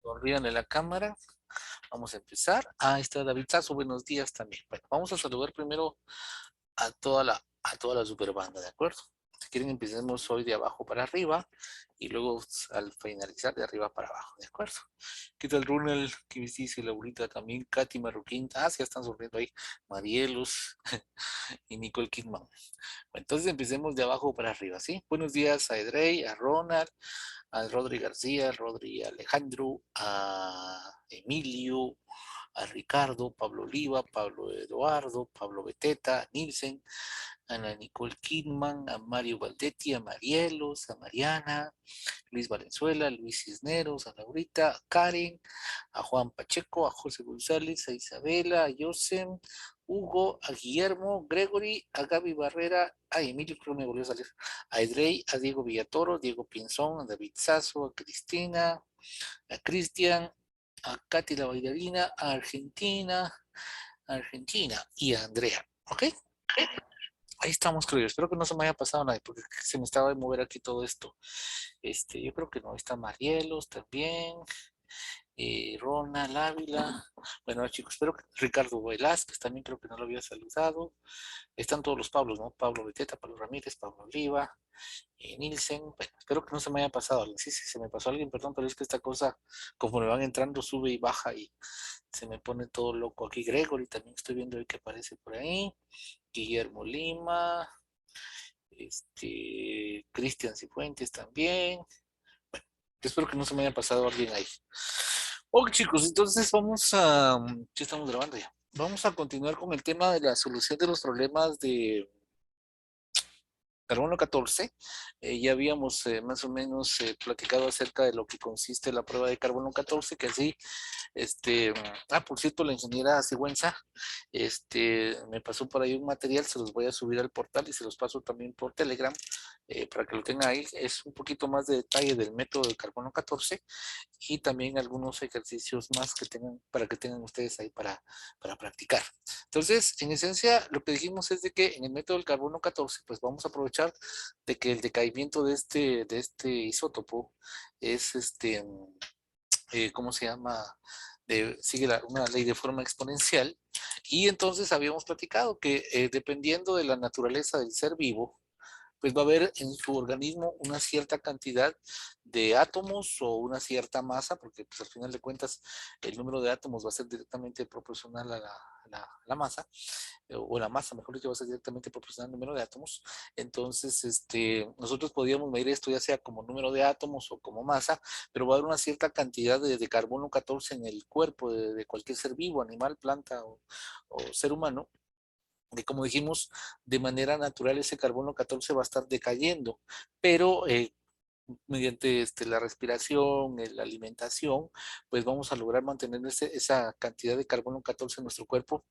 Sonrían en la cámara. Vamos a empezar. Ahí está David Sasso, buenos días también. Bueno, vamos a saludar primero a toda la super banda, ¿de acuerdo? Si quieren, empecemos hoy de abajo para arriba y luego al finalizar de arriba para abajo, ¿de acuerdo? ¿Qué tal, Ronald? ¿Qué me dice Laurita también? Katy Marroquín. Ah, sí, ya están sonriendo ahí. Marielos y Nicole Kidman. Bueno, entonces empecemos de abajo para arriba, ¿sí? Buenos días a Edrey, a Ronald, a Rodri García, Rodri Alejandro, a Emilio, a Ricardo, Pablo Oliva, Pablo Eduardo, Pablo Beteta, Nielsen, a la Nicole Kidman, a Mario Valdetti, a Marielos, a Mariana, Luis Valenzuela, Luis Cisneros, a Laurita, a Karen, a Juan Pacheco, a José González, a Isabela, a Josem, Hugo, a Guillermo, Gregory, a Gaby Barrera, a Emilio, creo que me volvió a salir, a Edrey, a Diego Villatoro, Diego Pinzón, a David Sasso, a Cristina, a Cristian, a Katy la bailarina, a Argentina y a Andrea. ¿Ok? Ahí estamos, creo yo. Espero que no se me haya pasado nada, porque se me estaba de mover aquí todo esto. Yo creo que no. Ahí está Marielos también. Ronald Ávila. Bueno, chicos, espero que Ricardo Velázquez también creo que no lo había saludado. Están todos los Pablos, ¿no? Pablo Beteta, Pablo Ramírez, Pablo Oliva, Nielsen. Bueno, espero que no se me haya pasado alguien. Sí, sí, se me pasó alguien, perdón, pero es que esta cosa, como me van entrando, sube y baja y se me pone todo loco aquí. Gregory también estoy viendo ahí que aparece por ahí. Guillermo Lima, Cristian Cifuentes también. Bueno, espero que no se me haya pasado alguien ahí. Ok, chicos, entonces vamos a. ¿Qué estamos grabando ya? Vamos a continuar con el tema de la solución de los problemas de carbono 14. Ya habíamos más o menos platicado acerca de lo que consiste la prueba de carbono 14, que así, este, por cierto, la ingeniera Sigüenza, me pasó por ahí un material, se los voy a subir al portal y se los paso también por Telegram, para que lo tengan ahí. Es un poquito más de detalle del método de carbono 14 y también algunos ejercicios más que tengan, para que tengan ustedes ahí para practicar. Entonces, en esencia, lo que dijimos es de que en el método del carbono 14, pues vamos a aprovechar de que el decaimiento de este isótopo es ¿cómo se llama? Sigue una ley de forma exponencial. Y entonces habíamos platicado que dependiendo de la naturaleza del ser vivo, pues va a haber en su organismo una cierta cantidad de átomos o una cierta masa, porque pues al final de cuentas el número de átomos va a ser directamente proporcional a la masa, o la masa, mejor dicho, va a ser directamente proporcional al número de átomos. Entonces, nosotros podríamos medir esto ya sea como número de átomos o como masa, pero va a haber una cierta cantidad de carbono 14 en el cuerpo de cualquier ser vivo, animal, planta o ser humano, que como dijimos, de manera natural ese carbono 14 va a estar decayendo, pero mediante la respiración, la alimentación, pues vamos a lograr mantener esa cantidad de carbono 14 en nuestro cuerpo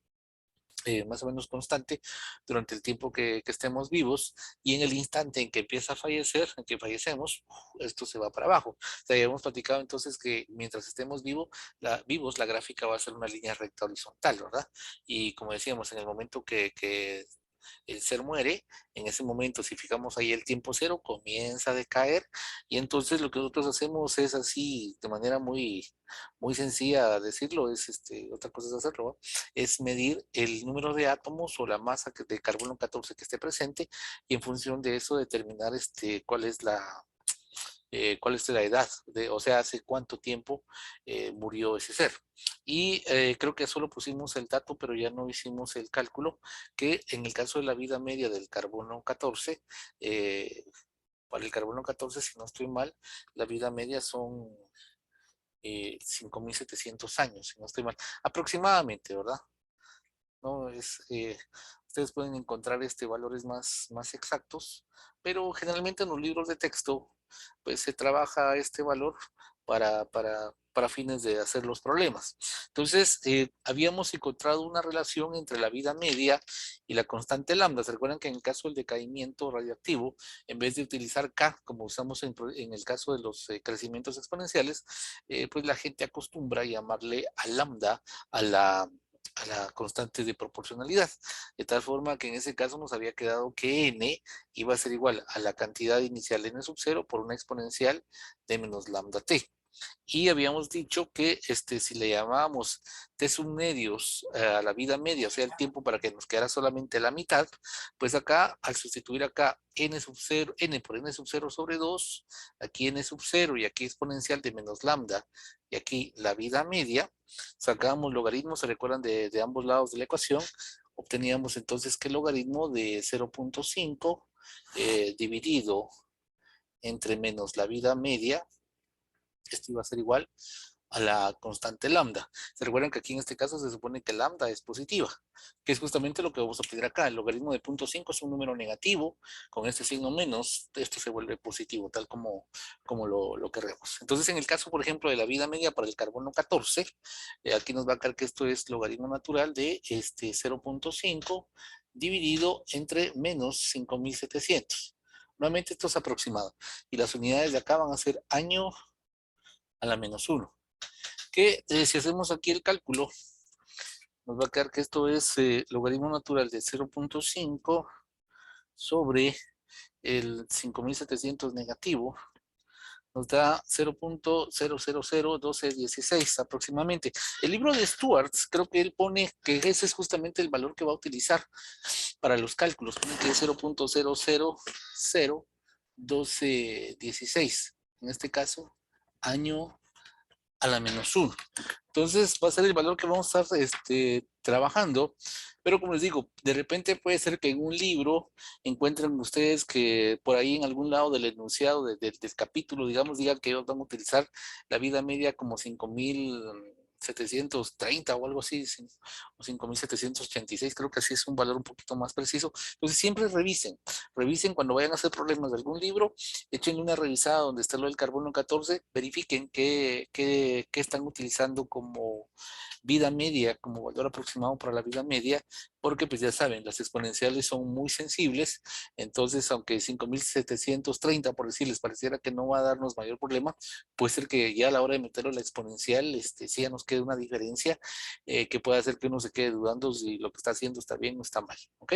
más o menos constante durante el tiempo que estemos vivos, y en el instante en que empieza a fallecer, en que fallecemos, esto se va para abajo. O sea, ya hemos platicado entonces que mientras estemos vivos, la gráfica va a ser una línea recta horizontal, ¿verdad? Y como decíamos, en el momento que el ser muere, en ese momento, si fijamos ahí el tiempo cero, comienza a decaer, y entonces lo que nosotros hacemos es así, de manera muy, muy sencilla decirlo, otra cosa es hacerlo, ¿no? Es medir el número de átomos o la masa de carbono 14 que esté presente, y en función de eso determinar cuál es la edad, o sea, hace cuánto tiempo murió ese ser. Y creo que solo pusimos el dato, pero ya no hicimos el cálculo, que en el caso de la vida media del carbono 14, para el carbono 14, si no estoy mal, la vida media son 5.700 años, si no estoy mal, aproximadamente, ¿verdad? ¿No? Ustedes pueden encontrar valores más exactos, pero generalmente en los libros de texto, pues se trabaja este valor para fines de hacer los problemas. Entonces, habíamos encontrado una relación entre la vida media y la constante lambda. ¿Se recuerdan que en el caso del decaimiento radioactivo, en vez de utilizar K, como usamos en el caso de los crecimientos exponenciales, pues la gente acostumbra a llamarle a lambda a la constante de proporcionalidad, de tal forma que en ese caso nos había quedado que n iba a ser igual a la cantidad inicial n sub 0 por una exponencial de menos lambda t. Y habíamos dicho que si le llamábamos T submedios a la vida media, o sea, el tiempo para que nos quedara solamente la mitad, pues acá, al sustituir acá n sub 0, n por n sub 0 sobre 2, aquí n sub 0 y aquí exponencial de menos lambda, y aquí la vida media, sacábamos logaritmos, se recuerdan de ambos lados de la ecuación, obteníamos entonces que el logaritmo de 0.5 dividido entre menos la vida media, esto iba a ser igual a la constante lambda. Se recuerdan que aquí en este caso se supone que lambda es positiva, que es justamente lo que vamos a obtener acá. El logaritmo de 0.5 es un número negativo, con este signo menos, esto se vuelve positivo, tal como lo queremos. Entonces, en el caso, por ejemplo, de la vida media para el carbono 14, aquí nos va a caer que esto es logaritmo natural de 0.5 dividido entre menos 5.700. Nuevamente esto es aproximado. Y las unidades de acá van a ser año a la menos 1. Que si hacemos aquí el cálculo, nos va a quedar que esto es logaritmo natural de 0.5 sobre el 5.700 negativo, nos da 0.0001216 aproximadamente. El libro de Stuart, creo que él pone que ese es justamente el valor que va a utilizar para los cálculos, pone que es 0.0001216. En este caso, año a la menos 1. Entonces va a ser el valor que vamos a estar trabajando, pero como les digo, de repente puede ser que en un libro encuentren ustedes que por ahí en algún lado del enunciado del capítulo, digamos, digan que ellos van a utilizar la vida media como 5.730 o algo así, o 5.786, creo que así es un valor un poquito más preciso. Entonces siempre revisen cuando vayan a hacer problemas de algún libro, échenle una revisada donde está lo del carbono 14, verifiquen qué están utilizando como vida media, como valor aproximado para la vida media, porque pues ya saben, las exponenciales son muy sensibles, entonces aunque 5.730 por decir les pareciera que no va a darnos mayor problema, puede ser que ya a la hora de meterlo en la exponencial, sí ya nos quede una diferencia que puede hacer que uno se quede dudando si lo que está haciendo está bien o está mal, ¿ok?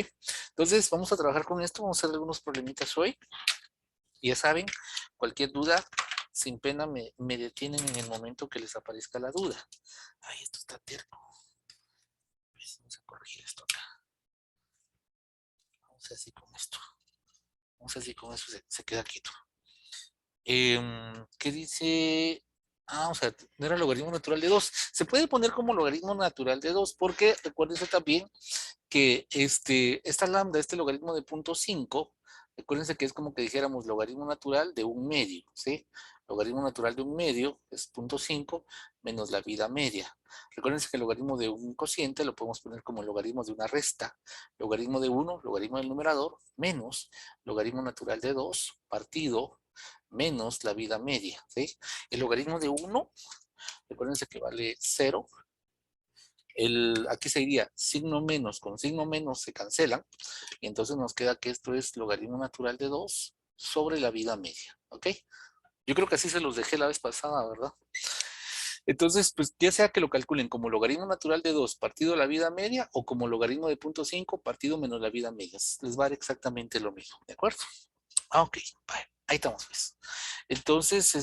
Entonces vamos a trabajar con esto, vamos a hacer algunos problemitas hoy. Ya saben, cualquier duda, sin pena me detienen en el momento que les aparezca la duda. Ay, esto está terco. Pues vamos a corregir esto acá. Vamos así con esto. Vamos así con eso, se queda quieto. ¿Qué dice? O sea, no era logaritmo natural de 2. Se puede poner como logaritmo natural de 2 porque recuérdense también que esta lambda, este logaritmo de 0.5, recuérdense que es como que dijéramos logaritmo natural de un medio, ¿sí? Logaritmo natural de un medio es 0.5 menos la vida media. Recuérdense que el logaritmo de un cociente lo podemos poner como logaritmo de una resta. Logaritmo de 1, logaritmo del numerador, menos logaritmo natural de 2, partido, menos la vida media, ¿sí? El logaritmo de 1, recuérdense que vale 0. Aquí se diría signo menos con signo menos se cancelan, y entonces nos queda que esto es logaritmo natural de 2 sobre la vida media, ¿ok? Yo creo que así se los dejé la vez pasada, ¿verdad? Entonces, pues ya sea que lo calculen como logaritmo natural de 2 partido la vida media o como logaritmo de 0.5 partido menos la vida media. Les va a dar exactamente lo mismo, ¿de acuerdo? Ok, vale, ahí estamos pues. Entonces,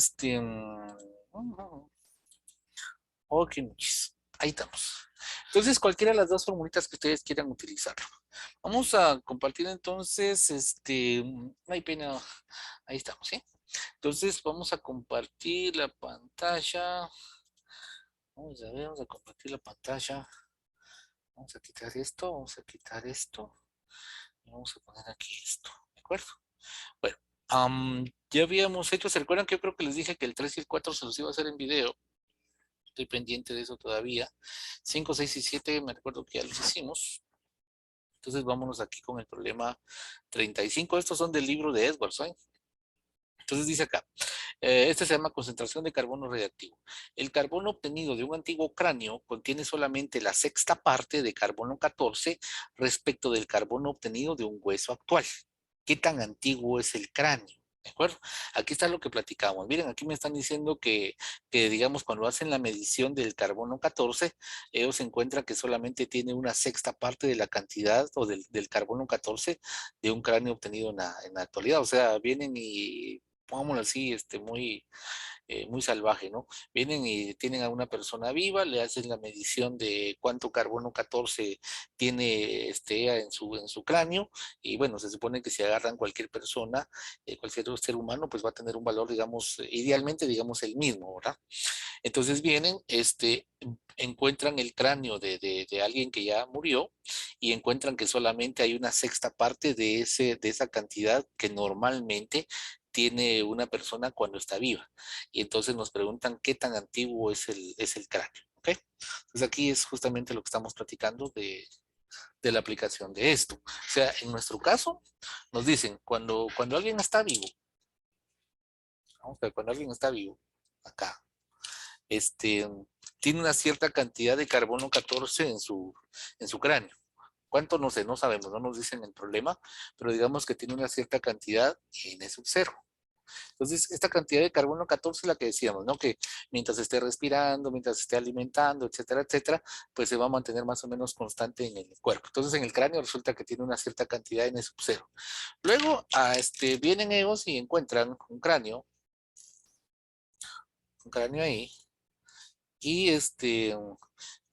ok, muchis. Ahí estamos. Entonces, cualquiera de las dos formulitas que ustedes quieran utilizar. Vamos a compartir entonces, no hay pena, ahí estamos, ¿sí? Entonces, vamos a compartir la pantalla. Vamos a ver, vamos a compartir la pantalla. Vamos a quitar esto, vamos a quitar esto. Y vamos a poner aquí esto, ¿de acuerdo? Bueno, ya habíamos hecho, ¿se recuerdan que yo creo que les dije que el 3 y el 4 se los iba a hacer en video? Estoy pendiente de eso todavía. 5, 6 y 7 me recuerdo que ya los hicimos. Entonces vámonos aquí con el problema 35. Estos son del libro de Edwards, ¿eh? Entonces dice acá, este se llama concentración de carbono radiactivo. El carbono obtenido de un antiguo cráneo contiene solamente la sexta parte de carbono 14 respecto del carbono obtenido de un hueso actual. ¿Qué tan antiguo es el cráneo? ¿De acuerdo? Aquí está lo que platicamos. Miren, aquí me están diciendo que, digamos, cuando hacen la medición del carbono 14, ellos encuentran que solamente tiene una sexta parte de la cantidad o del carbono 14 de un cráneo obtenido en la actualidad. O sea, vienen y pongámoslo así, muy, muy salvaje, ¿no? Vienen y tienen a una persona viva, le hacen la medición de cuánto carbono 14 tiene ella en su cráneo, y bueno, se supone que si agarran cualquier persona, cualquier ser humano, pues va a tener un valor, digamos, idealmente, digamos, el mismo, ¿verdad? Entonces vienen, encuentran el cráneo de alguien que ya murió y encuentran que solamente hay una sexta parte de esa cantidad que normalmente tiene una persona cuando está viva. Y entonces nos preguntan qué tan antiguo es el cráneo. ¿Ok? Entonces aquí es justamente lo que estamos platicando de la aplicación de esto. O sea, en nuestro caso, nos dicen, cuando alguien está vivo, ¿no? O sea, cuando alguien está vivo, acá, este, tiene una cierta cantidad de carbono 14 en su cráneo. ¿Cuánto? No sé, no sabemos, no nos dicen el problema, pero digamos que tiene una cierta cantidad en N sub 0. Entonces, esta cantidad de carbono 14 es la que decíamos, ¿no? Que mientras esté respirando, mientras esté alimentando, etcétera, etcétera, pues se va a mantener más o menos constante en el cuerpo. Entonces, en el cráneo resulta que tiene una cierta cantidad en N sub 0. Luego, vienen ellos y encuentran un cráneo ahí, y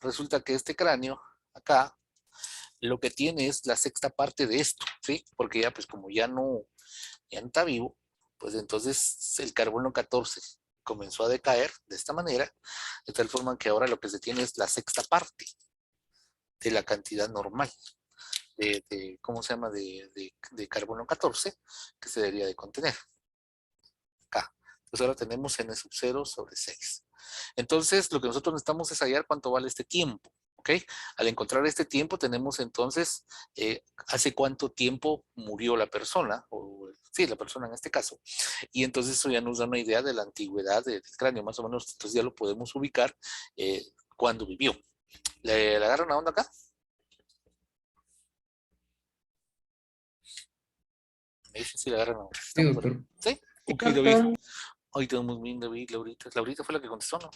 resulta que este cráneo, acá, lo que tiene es la sexta parte de esto, ¿sí? Porque ya, pues como ya no está vivo, pues entonces el carbono 14 comenzó a decaer de esta manera, de tal forma que ahora lo que se tiene es la sexta parte de la cantidad normal ¿cómo se llama? De carbono 14 que se debería de contener acá. Entonces ahora tenemos n sub 0 sobre 6. Entonces lo que nosotros necesitamos es hallar cuánto vale este tiempo. ¿Ok? Al encontrar este tiempo tenemos entonces hace cuánto tiempo murió la persona, o sí, la persona en este caso, y entonces eso ya nos da una idea de la antigüedad del cráneo, más o menos, entonces ya lo podemos ubicar cuando vivió. ¿Le agarra una onda acá? Me dicen si le agarran una onda. Sí, ¿Estamos ahí? doctor. ¿Sí? Sí, Ok, David. doctor. Hoy tenemos bien, David, Laurita. Laurita fue la que contestó, ¿no?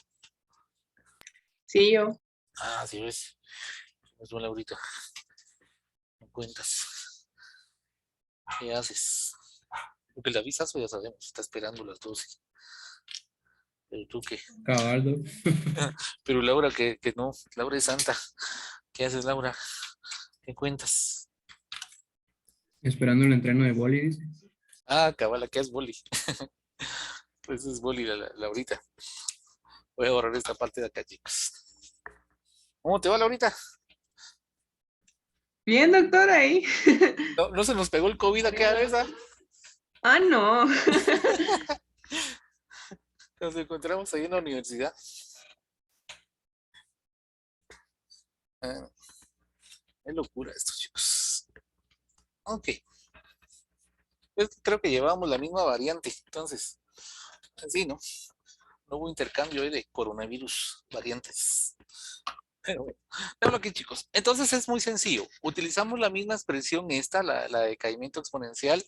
Sí, yo. Ah, sí ves. Es buena Laurita. Me cuentas. ¿Qué haces? Porque le avisas o ya sabemos, está esperando las 12. Pero tú qué. Cabaldo. Pero Laura, que no, Laura es santa. ¿Qué haces, Laura? ¿Qué cuentas? Esperando el entreno de boli, dice. Ah, cabala, ¿qué es boli? Pues es boli, Laurita. Voy a borrar esta parte de acá, chicos. ¿Cómo te va, Laurita? Bien, doctor, ahí. No, no se nos pegó el COVID aquella vez, ¿ah? Ah, no. Nos encontramos ahí en la universidad. Ah, es locura esto, chicos. Ok. Pues creo que llevábamos la misma variante, entonces, sí, ¿no? No hubo intercambio de coronavirus variantes. Pero bueno, déjalo aquí, chicos. Entonces es muy sencillo. Utilizamos la misma expresión esta, la de decaimiento exponencial,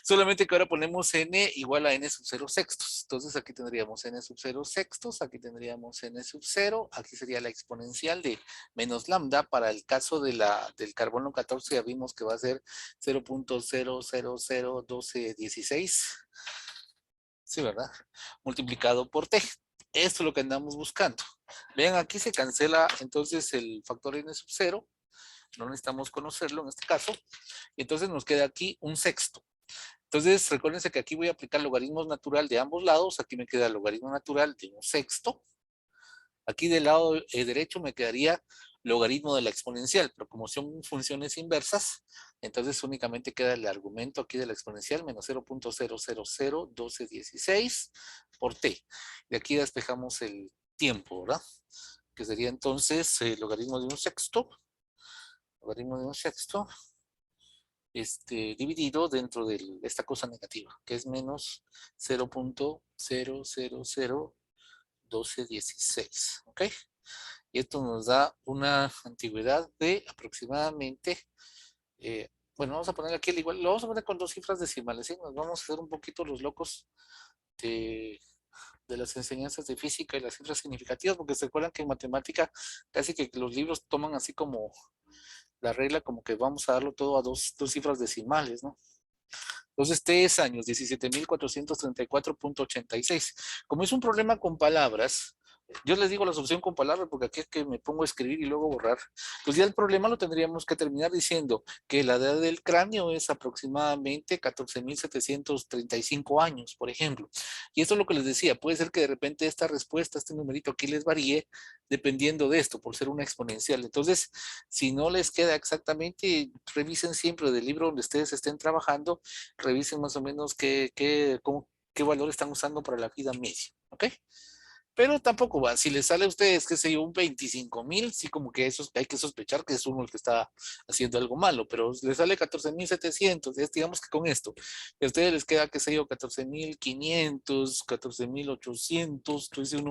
solamente que ahora ponemos n igual a n sub 0 sextos. Entonces aquí tendríamos n sub 0 sextos, aquí tendríamos n sub 0, aquí sería la exponencial de menos lambda. Para el caso del carbono 14 ya vimos que va a ser 0.0001216. Sí, ¿verdad? Multiplicado por t. Esto es lo que andamos buscando. Vean, aquí se cancela entonces el factor n sub 0. No necesitamos conocerlo en este caso. Y entonces nos queda aquí un sexto. Entonces, recuérdense que aquí voy a aplicar logaritmos natural de ambos lados. Aquí me queda el logaritmo natural de un sexto. Aquí del lado derecho me quedaría logaritmo de la exponencial, pero como son funciones inversas, entonces únicamente queda el argumento aquí de la exponencial, menos 0.0001216 por t. De aquí despejamos el tiempo, ¿verdad? Que sería entonces logaritmo de un sexto, logaritmo de un sexto, dividido dentro de esta cosa negativa, que es menos 0.0001216, ¿ok? Y esto nos da una antigüedad de aproximadamente, bueno, vamos a poner aquí el igual, lo vamos a poner con dos cifras decimales, ¿sí? Nos vamos a hacer un poquito los locos de, de las enseñanzas de física y las cifras significativas, porque se acuerdan que en matemática casi que los libros toman así como la regla, como que vamos a darlo todo a dos cifras decimales, ¿no? Entonces, T es años, 17.434.86. Como es un problema con palabras, yo les digo la solución con palabras porque aquí es que me pongo a escribir y luego borrar. Pues ya el problema lo tendríamos que terminar diciendo que la edad del cráneo es aproximadamente 14.735 años, por ejemplo. Y esto es lo que les decía, puede ser que de repente esta respuesta, este numerito aquí les varíe dependiendo de esto, por ser una exponencial. Entonces, si no les queda exactamente, revisen siempre del libro donde ustedes estén trabajando, revisen más o menos qué valor están usando para la vida media, ¿ok? Pero tampoco va, si les sale a ustedes, qué sé yo, un 25,000, sí como que eso hay que sospechar que es uno el que está haciendo algo malo, pero les sale 14.700, digamos que con esto, y a ustedes les queda, qué sé yo, 14.500, 14.800, entonces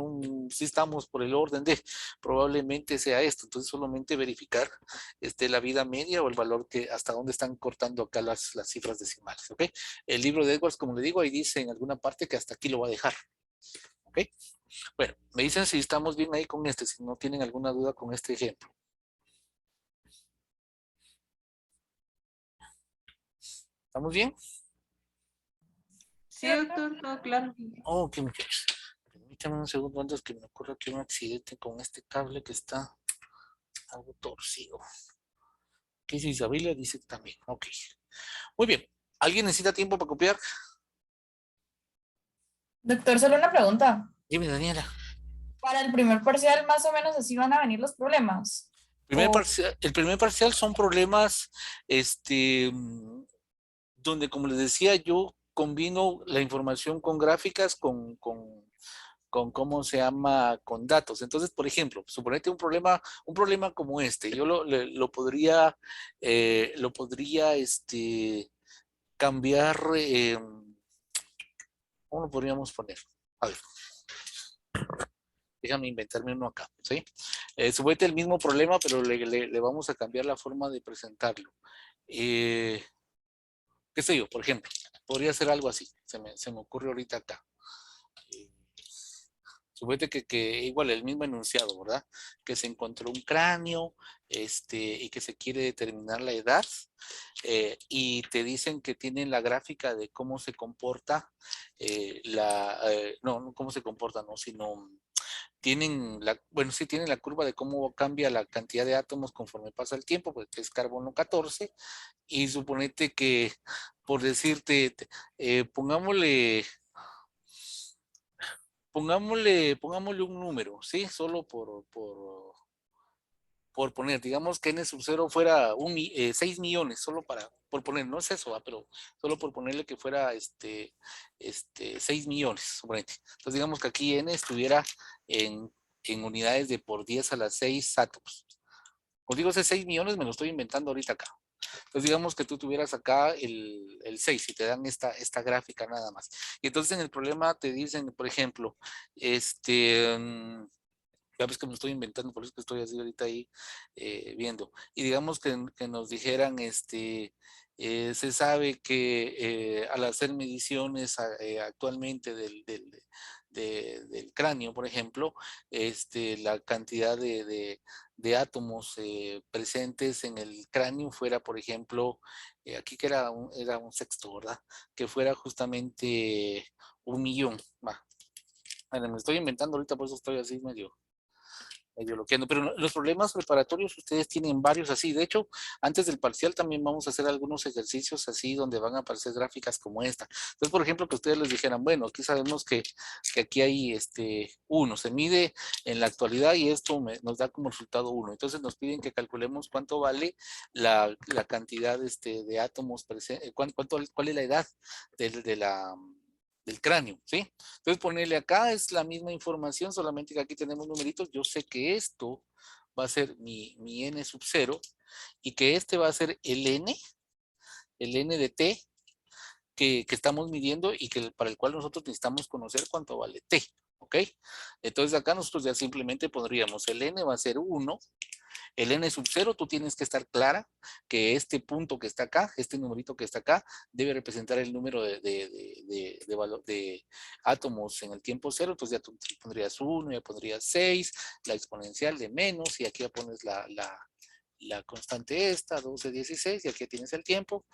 si estamos por el orden de, probablemente sea esto, entonces solamente verificar la vida media o el valor que, hasta dónde están cortando acá las cifras decimales, ¿ok? El libro de Edwards, como le digo, ahí dice en alguna parte que hasta aquí lo va a dejar, ¿ok? Bueno, me dicen si estamos bien ahí con si no tienen alguna duda con este ejemplo. ¿Estamos bien? Sí, doctor, todo claro. Oh, qué muchachos. Permítame un segundo antes que me ocurra que un accidente con este cable que está algo torcido. ¿Qué dice Isabela? Dice también. Ok. Muy bien. ¿Alguien necesita tiempo para copiar? Doctor, solo una pregunta. Dime, Daniela. Para el primer parcial, más o menos así van a venir los problemas. El primer parcial son problemas, donde, como les decía, yo combino la información con gráficas, con cómo se llama, con datos. Entonces, por ejemplo, suponete un problema como este, yo lo podría, cambiar, ¿cómo lo podríamos poner? A ver, déjame inventarme uno acá, ¿sí? Suponete el mismo problema, pero le vamos a cambiar la forma de presentarlo. ¿Qué sé yo? Por ejemplo, podría ser algo así, se me ocurre ahorita acá. Suponete que igual el mismo enunciado, ¿verdad? Que se encontró un cráneo, y que se quiere determinar la edad, y te dicen que tienen la gráfica de cómo se comporta, no cómo se comporta, no, sino bueno, sí tienen la curva de cómo cambia la cantidad de átomos conforme pasa el tiempo, pues que es carbono 14, y suponete que, por decirte, pongámosle un número, ¿sí? Solo por poner, digamos que n sub 0 fuera 6 millones, solo por poner, no es eso, pero solo por ponerle que fuera 6 millones, suponete. Entonces digamos que aquí n estuviera en unidades de por 10 a la 6 átomos. Cuando digo ese 6 millones, me lo estoy inventando ahorita acá. Entonces digamos que tú tuvieras acá el 6 y te dan esta gráfica nada más. Y entonces en el problema te dicen, por ejemplo, ya ves que me estoy inventando, por eso que estoy así ahorita ahí viendo. Y digamos que nos dijeran, se sabe que al hacer mediciones actualmente del cráneo, por ejemplo, la cantidad de átomos presentes en el cráneo fuera, por ejemplo, aquí que era un sexto, ¿verdad? Que fuera justamente 1 millón. Bueno, me estoy inventando ahorita, por eso estoy así medio loqueando, pero los problemas preparatorios ustedes tienen varios así. De hecho, antes del parcial también vamos a hacer algunos ejercicios así donde van a aparecer gráficas como esta. Entonces, por ejemplo, que ustedes les dijeran, bueno, aquí sabemos que aquí hay 1, se mide en la actualidad y esto nos da como resultado 1. Entonces nos piden que calculemos cuánto vale la cantidad de átomos presentes, cuál es la edad del cráneo, ¿sí? Entonces ponerle acá es la misma información, solamente que aquí tenemos numeritos. Yo sé que esto va a ser mi n sub 0 y que este va a ser el n de t que estamos midiendo y para el cual nosotros necesitamos conocer cuánto vale t, ¿ok? Entonces acá nosotros ya simplemente pondríamos el n va a ser 1, el n sub 0, tú tienes que estar clara que este punto que está acá, este numerito que está acá, debe representar el número de átomos en el tiempo 0. Entonces ya tú pondrías 1, ya pondrías 6, la exponencial de menos, y aquí ya pones la constante esta, 12, 16, y aquí tienes el tiempo,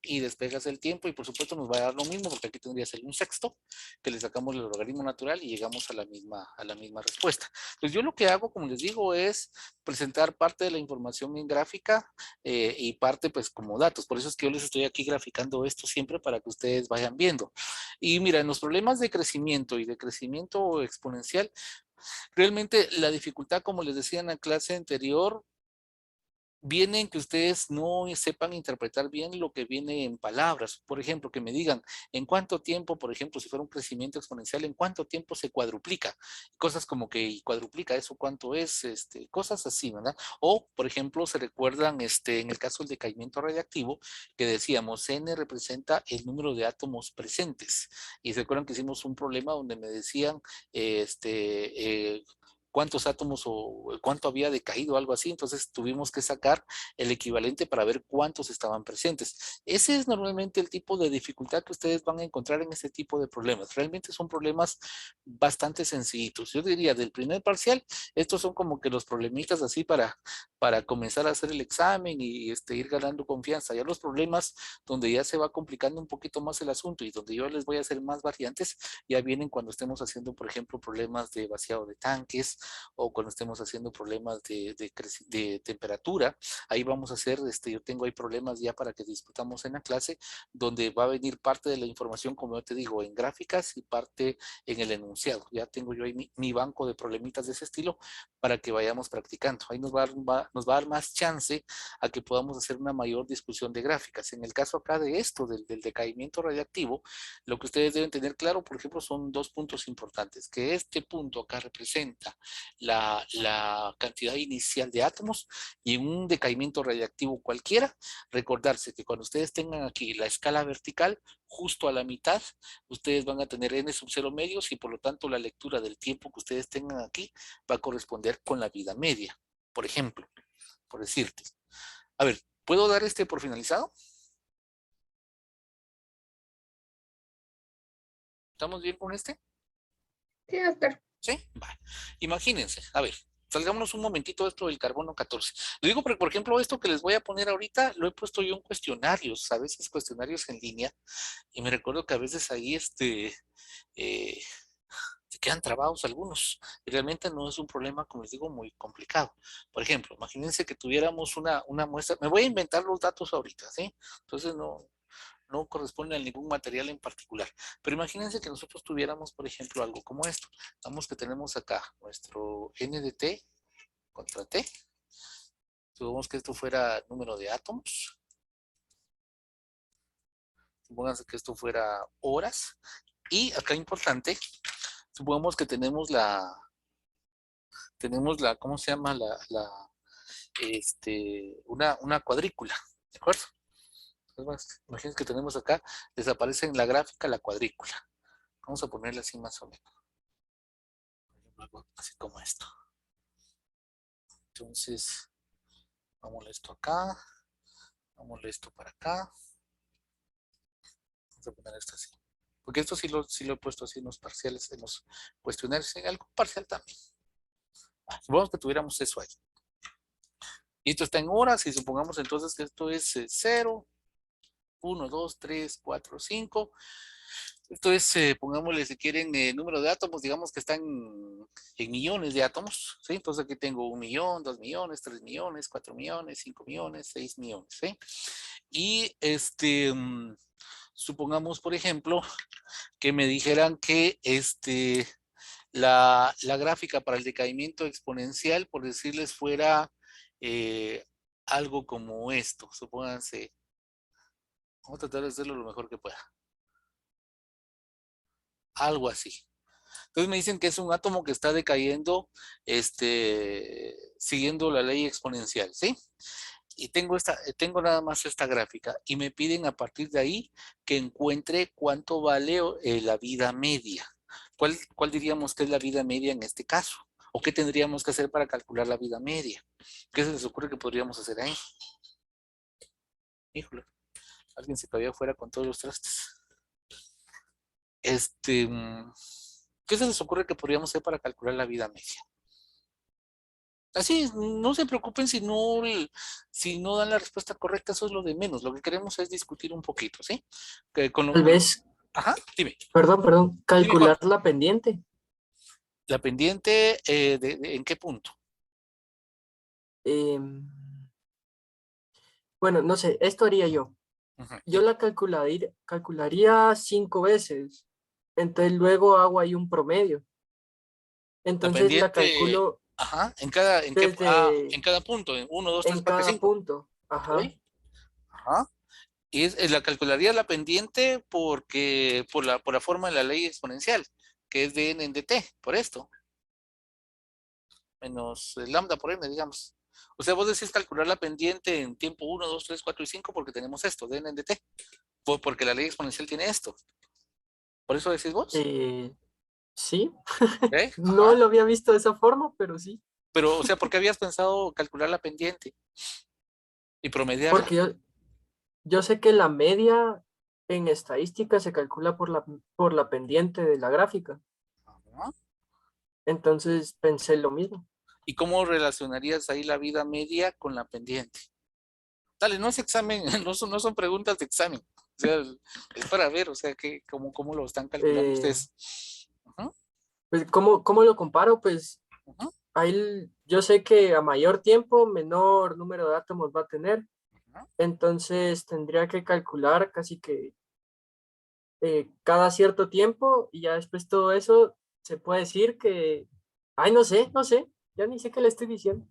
y despejas el tiempo, y por supuesto nos va a dar lo mismo, porque aquí tendría que ser un sexto, que le sacamos el logaritmo natural y llegamos a la misma respuesta. Entonces yo lo que hago, como les digo, es presentar parte de la información en gráfica y parte pues como datos. Por eso es que yo les estoy aquí graficando esto siempre para que ustedes vayan viendo. Y mira, en los problemas de crecimiento y de crecimiento exponencial, realmente la dificultad, como les decía en la clase anterior, viene en que ustedes no sepan interpretar bien lo que viene en palabras. Por ejemplo, que me digan en cuánto tiempo, por ejemplo, si fuera un crecimiento exponencial, en cuánto tiempo se cuadruplica. Cosas como que ¿y cuadruplica eso cuánto es? Cosas así, ¿verdad? O, por ejemplo, se recuerdan en el caso del decaimiento radiactivo, que decíamos n representa el número de átomos presentes. Y se acuerdan que hicimos un problema donde me decían cuántos átomos o cuánto había decaído, algo así. Entonces tuvimos que sacar el equivalente para ver cuántos estaban presentes. Ese es normalmente el tipo de dificultad que ustedes van a encontrar en este tipo de problemas. Realmente son problemas bastante sencillitos. Yo diría, del primer parcial, estos son como que los problemitas así para comenzar a hacer el examen y ir ganando confianza. Ya los problemas donde ya se va complicando un poquito más el asunto y donde yo les voy a hacer más variantes, ya vienen cuando estemos haciendo, por ejemplo, problemas de vaciado de tanques, o cuando estemos haciendo problemas de temperatura. Ahí vamos a hacer, yo tengo ahí problemas ya para que discutamos en la clase, donde va a venir parte de la información, como yo te digo, en gráficas y parte en el enunciado. Ya tengo yo ahí mi banco de problemitas de ese estilo para que vayamos practicando. Ahí nos va a dar más chance a que podamos hacer una mayor discusión de gráficas. En el caso acá de esto, del decaimiento radiactivo, lo que ustedes deben tener claro, por ejemplo, son dos puntos importantes, que este punto acá representa la cantidad inicial de átomos, y en un decaimiento radiactivo cualquiera, recordarse que cuando ustedes tengan aquí la escala vertical, justo a la mitad, ustedes van a tener n sub 0 medios, y por lo tanto la lectura del tiempo que ustedes tengan aquí va a corresponder con la vida media, por ejemplo, por decirte. A ver, ¿puedo dar este por finalizado? ¿Estamos bien con este? Sí, doctor. ¿Sí? Va. Imagínense, a ver, salgámonos un momentito de esto del carbono 14. Lo digo porque, por ejemplo, esto que les voy a poner ahorita, lo he puesto yo en cuestionarios, a veces cuestionarios en línea, y me recuerdo que a veces ahí eh, se quedan trabados algunos, y realmente no es un problema, como les digo, muy complicado. Por ejemplo, imagínense que tuviéramos una muestra, me voy a inventar los datos ahorita, ¿sí? Entonces no corresponde a ningún material en particular. Pero imagínense que nosotros tuviéramos, por ejemplo, algo como esto. Vamos que tenemos acá nuestro N de T contra T. Supongamos que esto fuera número de átomos. Supongamos que esto fuera horas. Y acá importante, supongamos que tenemos la ¿cómo se llama? Una cuadrícula, ¿de acuerdo? Entonces, imagínense que tenemos acá, desaparece en la gráfica la cuadrícula. Vamos a ponerle así más o menos. Así como esto. Entonces, vamos a esto acá. Vamos a esto para acá. Vamos a poner esto así. Porque esto sí lo he puesto así en los parciales, en los cuestionarios, en algún parcial también. Supongamos que tuviéramos eso ahí. Y esto está en horas, y supongamos entonces que esto es 0, 1, 2, 3, 4, 5. Esto es, pongámosle si quieren, número de átomos, digamos que están en millones de átomos, ¿sí? Entonces aquí tengo 1 millón, 2 millones, 3 millones, 4 millones, 5 millones, 6 millones, ¿sí? Y supongamos, por ejemplo, que me dijeran que la gráfica para el decaimiento exponencial, por decirles, fuera algo como esto. Supónganse, vamos a tratar de hacerlo lo mejor que pueda. Algo así. Entonces me dicen que es un átomo que está decayendo siguiendo la ley exponencial, ¿sí? Y tengo nada más esta gráfica, y me piden a partir de ahí que encuentre cuánto vale la vida media. ¿Cuál diríamos que es la vida media en este caso? ¿O qué tendríamos que hacer para calcular la vida media? ¿Qué se les ocurre que podríamos hacer ahí? Híjole, alguien se cayó afuera con todos los trastes. ¿Qué se les ocurre que podríamos hacer para calcular la vida media? Así, no se preocupen si no dan la respuesta correcta, eso es lo de menos. Lo que queremos es discutir un poquito, ¿sí? Que con Tal vez, Ajá, dime, dime Juan. calcular la pendiente. La pendiente, ¿en qué punto? Em, bueno, no sé, esto haría yo. Ujú, Yo dime. la calcularía 5 veces. Entonces luego hago ahí un promedio. La Entonces la pendiente, calculo ajá, desde en cada punto, en 1, 2, 3, en 4 y cada 5. punto. Ok, Ajá. ajá. Y la calcularía la pendiente porque, por la forma de la ley exponencial, que es de n en dt, por esto, menos el lambda por n, digamos. O sea, vos decís calcular la pendiente en tiempo 1, 2, 3, 4 y 5 porque tenemos esto, de n en dt, porque la ley exponencial tiene esto. ¿Por eso decís vos? Eh, sí, ¿Eh? no Ajá. lo había visto de esa forma, pero sí. Pero, o sea, ¿por qué habías pensado calcular la pendiente y promediarla? Porque yo sé que la media en estadística se calcula por la pendiente de la gráfica. Ajá. Entonces pensé lo mismo. ¿Y cómo relacionarías ahí la vida media con la pendiente? Dale, no es examen, no son preguntas de examen. O sea, es para ver, o sea, cómo lo están calculando Eh, ustedes. Ujú, pues, ¿cómo lo comparo? Pues ujú, ahí yo sé que a mayor tiempo, menor número de átomos va a tener. ujú. Entonces tendría que calcular casi que cada cierto tiempo y ya después todo eso se puede decir que, ay, no sé, ya ni sé qué le estoy diciendo.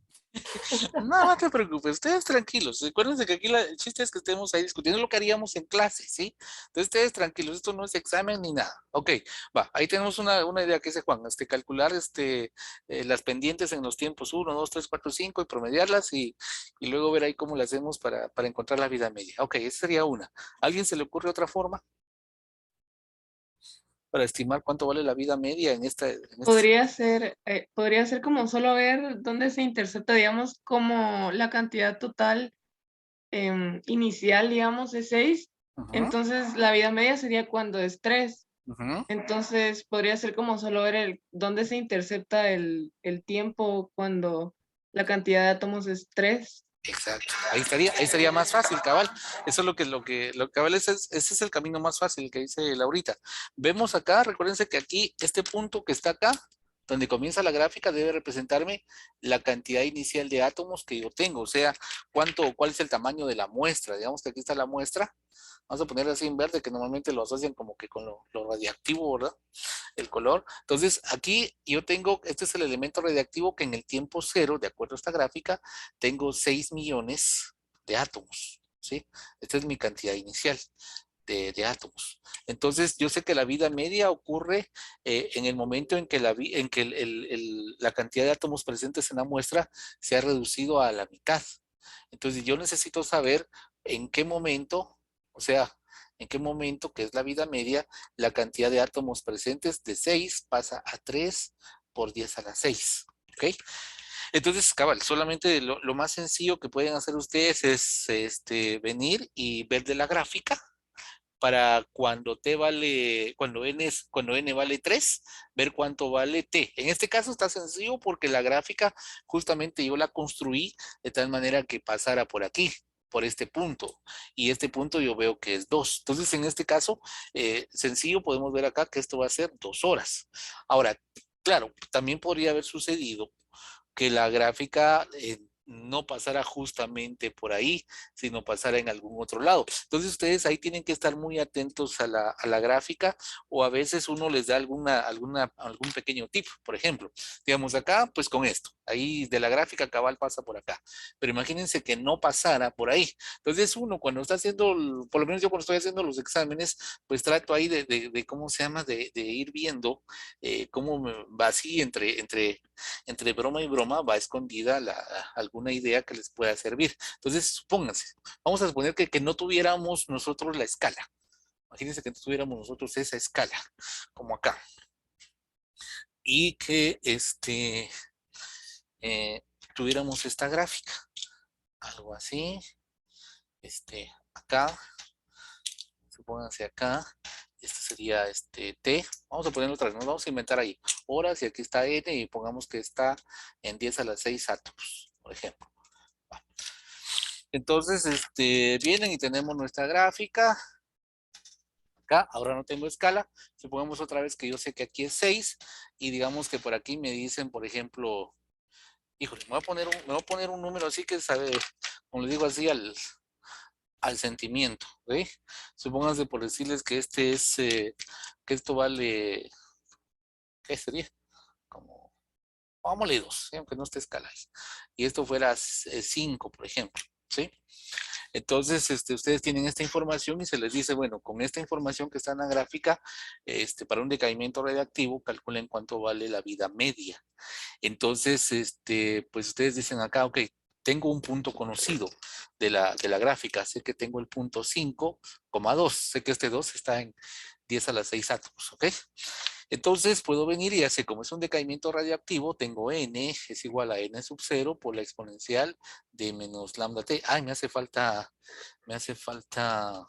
No, no te preocupes, ustedes tranquilos. Recuérdense que aquí el chiste es que estemos ahí discutiendo lo que haríamos en clase, ¿sí? Entonces, ustedes tranquilos, esto no es examen ni nada. Ok, va, ahí tenemos una idea que dice Juan, calcular las pendientes en los tiempos 1, 2, 3, 4, 5 y promediarlas y luego ver ahí cómo le hacemos para encontrar la vida media. Ok, esa sería una. ¿A alguien se le ocurre otra forma para estimar cuánto vale la vida media en esta? Podría ser como solo ver dónde se intercepta, digamos, como la cantidad total inicial, digamos, es 6. Ujú, Entonces, la vida media sería cuando es 3. ujú. Entonces, podría ser como solo ver dónde se intercepta el tiempo cuando la cantidad de átomos es 3. Exacto, ahí estaría más fácil, cabal. Eso es cabal, ese es el camino más fácil que dice Laurita. Vemos acá, recuérdense que aquí, este punto que está acá, donde comienza la gráfica, debe representarme la cantidad inicial de átomos que yo tengo, o sea, cuál es el tamaño de la muestra. Digamos que aquí está la muestra, vamos a poner así en verde, que normalmente lo asocian como que con lo radiactivo, ¿verdad? El color. Entonces, aquí yo tengo, este es el elemento radiactivo que en el tiempo cero, de acuerdo a esta gráfica, tengo 6 millones de átomos, ¿sí? Esta es mi cantidad inicial de átomos. Entonces, yo sé que la vida media ocurre en el momento en que, la cantidad de átomos presentes en la muestra se ha reducido a la mitad. Entonces, yo necesito saber en qué momento, o sea, en qué momento, que es la vida media, la cantidad de átomos presentes de 6 pasa a 3 por 10 a la 6. ¿Ok? Entonces, cabal, solamente lo más sencillo que pueden hacer ustedes es venir y ver de la gráfica para cuando n vale 3, ver cuánto vale t. En este caso está sencillo porque la gráfica justamente yo la construí de tal manera que pasara por aquí, por este punto, y este punto yo veo que es 2. Entonces, en este caso, sencillo, podemos ver acá que esto va a ser 2 horas. Ahora, claro, también podría haber sucedido que la gráfica no pasara justamente por ahí, sino pasara en algún otro lado. Entonces ustedes ahí tienen que estar muy atentos a la gráfica o a veces uno les da algún pequeño tip, por ejemplo. Digamos acá, pues con esto, ahí de la gráfica cabal pasa por acá. Pero imagínense que no pasara por ahí. Entonces uno cuando está haciendo, por lo menos yo cuando estoy haciendo los exámenes, pues trato ahí de ¿cómo se llama? De ir viendo cómo va así entre broma y broma va escondida alguna idea que les pueda servir. Entonces, supónganse, vamos a suponer que no tuviéramos nosotros la escala. Imagínense que no tuviéramos nosotros esa escala, como acá. Y que tuviéramos esta gráfica. Algo así. Acá. Supónganse acá. Este sería T. Vamos a ponerlo otra vez, nos vamos a inventar ahí. horas y aquí está N y pongamos que está en 10 a la 6 átomos, por ejemplo. Entonces, vienen y tenemos nuestra gráfica. Acá, ahora no tengo escala. Supongamos otra vez que yo sé que aquí es 6 y digamos que por aquí me dicen, por ejemplo, híjole, me voy a poner un número así que sabe, como les digo así, al sentimiento, ¿sí? Supónganse por decirles que que esto vale, ¿qué sería? Como, vámonos 2, ¿sí? Aunque no esté escala ahí. Y esto fuera 5, por ejemplo, ¿sí? Entonces, ustedes tienen esta información y se les dice, bueno, con esta información que está en la gráfica, para un decaimiento radiactivo, calculen cuánto vale la vida media. Entonces, pues ustedes dicen acá, ok, tengo un punto conocido de la gráfica, sé que tengo el punto 5,2, sé que este 2 está en 10 a la 6 átomos, ¿ok? Entonces puedo venir y hacer, como es un decaimiento radioactivo, tengo N es igual a N sub 0 por la exponencial de menos lambda T. Ay, me hace falta, me hace falta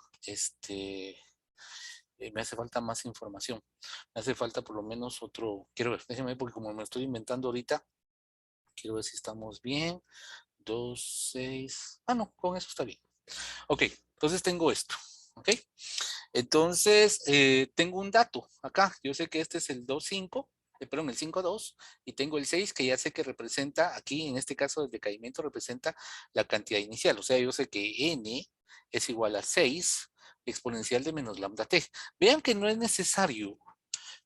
más información. Me hace falta por lo menos otro, quiero ver, déjenme ver porque como me estoy inventando ahorita, quiero ver si estamos bien. 2, 6, no, con eso está bien. Ok, entonces tengo esto, ok. Entonces, tengo un dato acá. Yo sé que este es el 2,5, perdón, el 5,2, y tengo el 6 que ya sé que representa, aquí en este caso el decaimiento representa la cantidad inicial. O sea, yo sé que n es igual a 6 exponencial de menos lambda t. Vean que no es necesario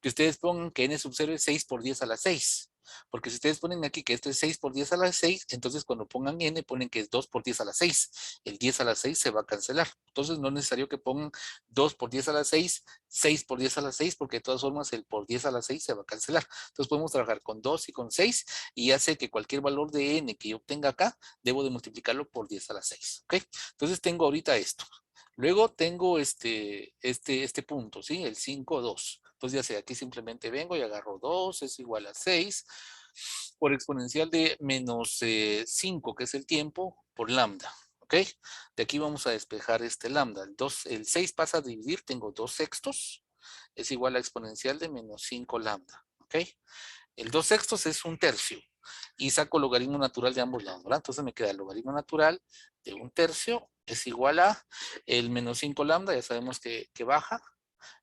que ustedes pongan que n sub 0 es 6 por 10 a la 6. Porque si ustedes ponen aquí que esto es 6 por 10 a la 6, entonces cuando pongan n, ponen que es 2 por 10 a la 6. El 10 a la 6 se va a cancelar. Entonces no es necesario que pongan 2 por 10 a la 6, 6 por 10 a la 6, porque de todas formas el por 10 a la 6 se va a cancelar. Entonces podemos trabajar con 2 y con 6, y ya sé que cualquier valor de n que yo obtenga acá, debo de multiplicarlo por 10 a la 6. ¿Ok? Entonces tengo ahorita esto. Luego tengo este punto, ¿sí? El 5,2. Entonces ya sé, aquí simplemente vengo y agarro 2 es igual a 6 por exponencial de menos 5, que es el tiempo, por lambda. ¿Ok? De aquí vamos a despejar este lambda. El 6 pasa a dividir, tengo 2 sextos, es igual a exponencial de menos 5 lambda. ¿Ok? El 2 sextos es un tercio. Y saco logaritmo natural de ambos lados, ¿verdad? Entonces me queda el logaritmo natural de un tercio es igual a el menos 5 lambda, ya sabemos que baja,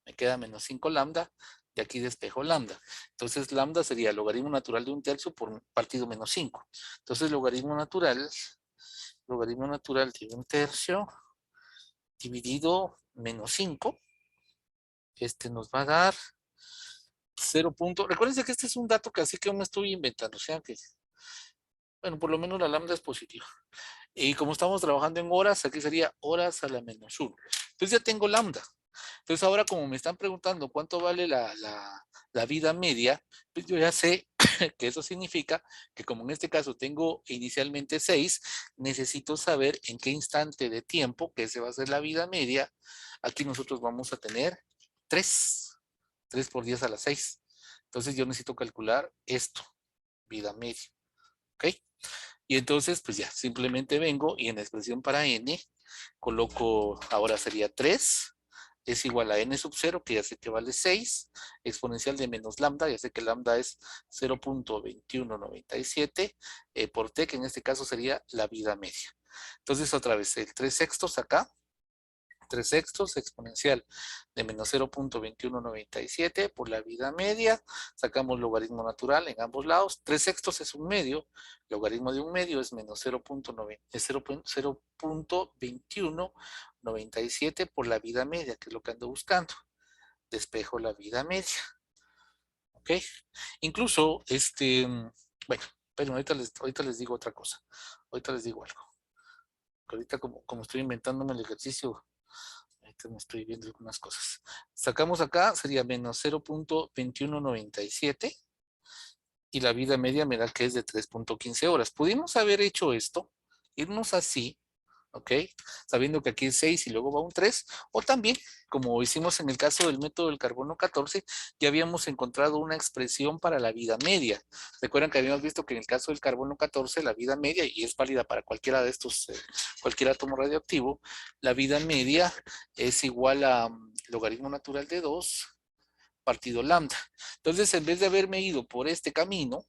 me queda menos 5 lambda, de aquí despejo lambda. Entonces lambda sería el logaritmo natural de un tercio por partido menos 5. Entonces logaritmo natural de un tercio dividido menos 5, nos va a dar 0. Recuérdense que este es un dato que así que yo me estoy inventando, o sea que, bueno, por lo menos la lambda es positiva. Y como estamos trabajando en horas, aquí sería horas a la menos 1. Entonces ya tengo lambda. Entonces ahora como me están preguntando cuánto vale la vida media, pues yo ya sé que eso significa que como en este caso tengo inicialmente 6, necesito saber en qué instante de tiempo, que ese va a ser la vida media, aquí nosotros vamos a tener 3 por 10 a la 6. Entonces yo necesito calcular esto, vida media. ¿Ok? Y entonces, pues ya, simplemente vengo y en la expresión para n, coloco, ahora sería 3, es igual a n sub 0, que ya sé que vale 6, exponencial de menos lambda, ya sé que lambda es 0.2197 por t, que en este caso sería la vida media. Entonces, otra vez, el 3 sextos acá, 3 sextos exponencial de menos 0.2197 por la vida media, sacamos logaritmo natural en ambos lados, 3 sextos es un medio, logaritmo de un medio es menos 0.2197 por la vida media, que es lo que ando buscando. Despejo la vida media. ¿Ok? Incluso, bueno, pero ahorita les digo otra cosa, ahorita les digo algo. Ahorita como estoy inventándome el ejercicio, ahorita me estoy viendo algunas cosas. Sacamos acá, sería menos 0.2197 y la vida media me da que es de 3.15 horas. Pudimos haber hecho esto, irnos así, ¿ok? Sabiendo que aquí es 6 y luego va un 3, o también, como hicimos en el caso del método del carbono 14, ya habíamos encontrado una expresión para la vida media. Recuerdan que habíamos visto que en el caso del carbono 14, la vida media, y es válida para cualquiera de estos, cualquier átomo radioactivo, la vida media es igual a logaritmo natural de 2 partido lambda. Entonces, en vez de haberme ido por este camino,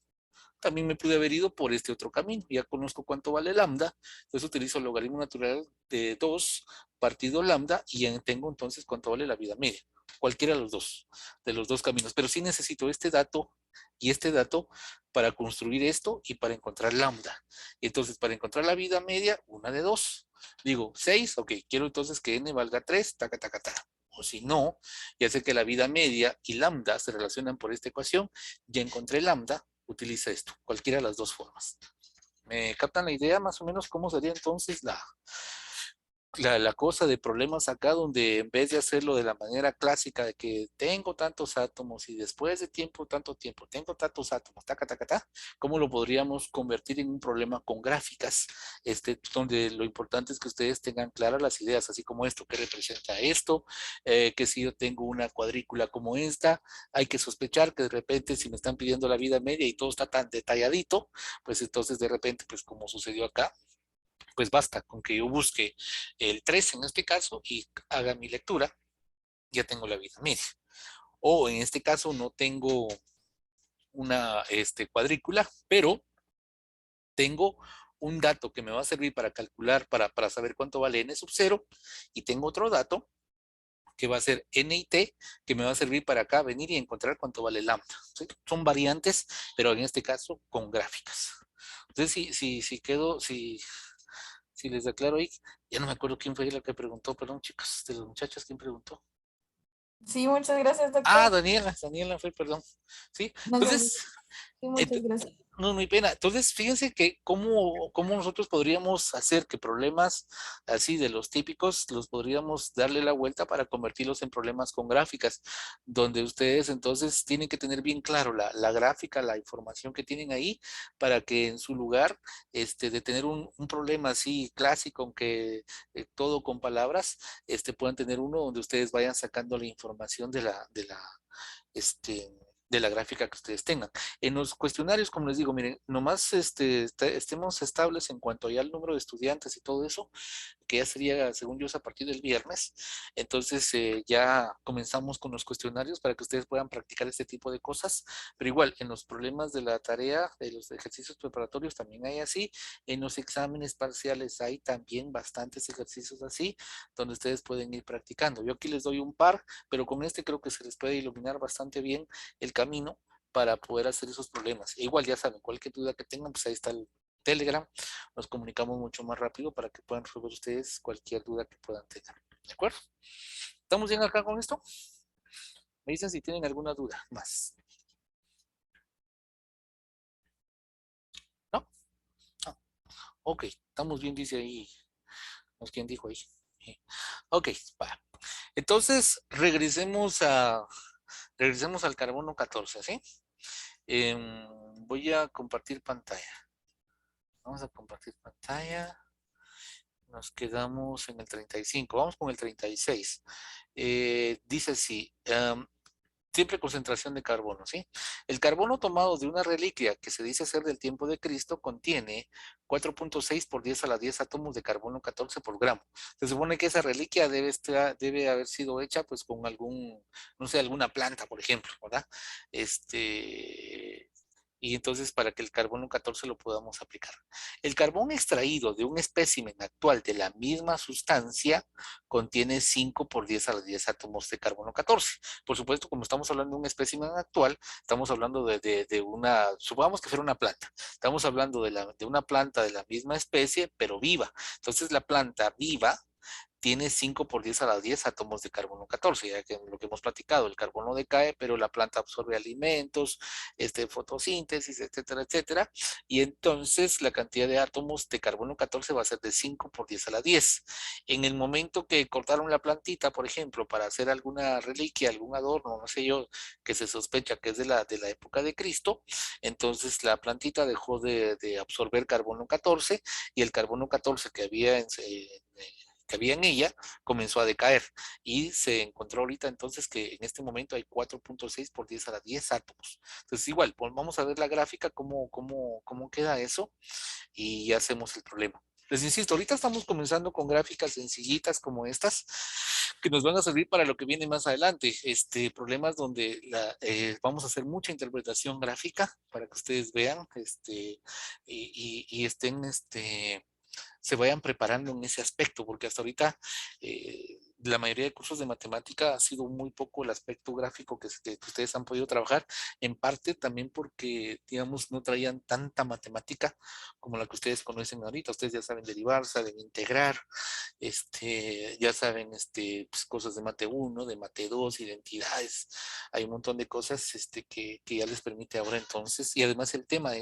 también me pude haber ido por este otro camino. Ya conozco cuánto vale lambda, entonces utilizo el logaritmo natural de 2 partido lambda y ya tengo entonces cuánto vale la vida media. Cualquiera de los dos caminos. Pero sí necesito este dato y este dato para construir esto y para encontrar lambda. Entonces, para encontrar la vida media, una de dos. Digo, 6, ok, quiero entonces que n valga 3, taca, taca, taca. O si no, ya sé que la vida media y lambda se relacionan por esta ecuación, ya encontré lambda, utiliza esto, cualquiera de las dos formas. ¿Me captan la idea más o menos cómo sería entonces la cosa de problemas acá, donde en vez de hacerlo de la manera clásica de que tengo tantos átomos y después de tanto tiempo, tengo tantos átomos, taca, taca, taca, ¿cómo lo podríamos convertir en un problema con gráficas? Donde lo importante es que ustedes tengan claras las ideas, así como esto, que representa esto, que si yo tengo una cuadrícula como esta, hay que sospechar que de repente si me están pidiendo la vida media y todo está tan detalladito, pues entonces de repente, pues como sucedió acá, pues basta con que yo busque el 3 en este caso y haga mi lectura, ya tengo la vida media. O en este caso no tengo una cuadrícula, pero tengo un dato que me va a servir para calcular, para saber cuánto vale n sub 0, y tengo otro dato que va a ser n y t, que me va a servir para acá venir y encontrar cuánto vale lambda. ¿Sí? Son variantes, pero en este caso con gráficas. Entonces, si les declaro ahí, ya no me acuerdo quién fue la que preguntó, perdón, chicos, de los muchachos, ¿quién preguntó? Sí, muchas gracias, Ah, doctor. Daniela fue, perdón. Sí, No sé. entonces, Sí, muchas gracias. no, no hay pena. Entonces, fíjense que cómo nosotros podríamos hacer que problemas así de los típicos los podríamos darle la vuelta para convertirlos en problemas con gráficas, donde ustedes entonces tienen que tener bien claro la gráfica, la información que tienen ahí, para que en su lugar de tener un problema así clásico, aunque todo con palabras, puedan tener uno donde ustedes vayan sacando la información este, de la gráfica que ustedes tengan. En los cuestionarios, como les digo, miren, nomás estemos estables en cuanto ya al número de estudiantes y todo eso, que ya sería, según yo, es a partir del viernes. Entonces ya comenzamos con los cuestionarios para que ustedes puedan practicar este tipo de cosas. Pero igual, en los problemas de la tarea, de los ejercicios preparatorios, también hay así. En los exámenes parciales hay también bastantes ejercicios así, donde ustedes pueden ir practicando. Yo aquí les doy un par, pero con este creo que se les puede iluminar bastante bien el camino para poder hacer esos problemas. E igual, ya saben, cualquier duda que tengan, pues ahí está el Telegram, nos comunicamos mucho más rápido para que puedan resolver ustedes cualquier duda que puedan tener. ¿De acuerdo? ¿Estamos bien acá con esto? Me dicen si tienen alguna duda más. ¿No? No. Ok, estamos bien, dice ahí. No sé quién dijo ahí. Ok, va. Entonces, regresemos al carbono 14, ¿sí? Voy a compartir pantalla. Vamos a compartir pantalla. Nos quedamos en el 35. Vamos con el 36. Dice así, simple concentración de carbono, ¿sí? El carbono tomado de una reliquia que se dice ser del tiempo de Cristo contiene 4.6 por 10 a la 10 átomos de carbono 14 por gramo. Se supone que esa reliquia debe haber sido hecha pues con no sé, alguna planta, por ejemplo, ¿verdad? Y entonces para que el carbono 14 lo podamos aplicar. El carbón extraído de un espécimen actual de la misma sustancia contiene 5 por 10 a la 10 átomos de carbono 14. Por supuesto, como estamos hablando de un espécimen actual, estamos hablando supongamos que fuera una planta. Estamos hablando de una planta de la misma especie, pero viva. Entonces la planta viva tiene 5 por 10 a la 10 átomos de carbono 14, ya que lo que hemos platicado, el carbono decae, pero la planta absorbe alimentos, fotosíntesis, etcétera, etcétera, y entonces la cantidad de átomos de carbono 14 va a ser de 5 por 10 a la 10. En el momento que cortaron la plantita, por ejemplo, para hacer alguna reliquia, algún adorno, no sé yo, que se sospecha que es de la época de Cristo, entonces la plantita dejó de absorber carbono 14 y el carbono 14 que había en ella comenzó a decaer y se encontró ahorita entonces que en este momento hay 4.6 por 10 a la 10 átomos. Entonces igual, pues vamos a ver la gráfica, cómo queda eso y ya hacemos el problema. Les insisto, ahorita estamos comenzando con gráficas sencillitas como estas, que nos van a servir para lo que viene más adelante. Problemas donde vamos a hacer mucha interpretación gráfica para que ustedes vean y estén, se vayan preparando en ese aspecto, porque hasta ahorita la mayoría de cursos de matemática ha sido muy poco el aspecto gráfico que ustedes han podido trabajar, en parte también porque, digamos, no traían tanta matemática como la que ustedes conocen ahorita. Ustedes ya saben derivar, saben integrar, ya saben pues, cosas de mate 1, de mate 2, identidades. Hay un montón de cosas que ya les permite ahora entonces, y además el tema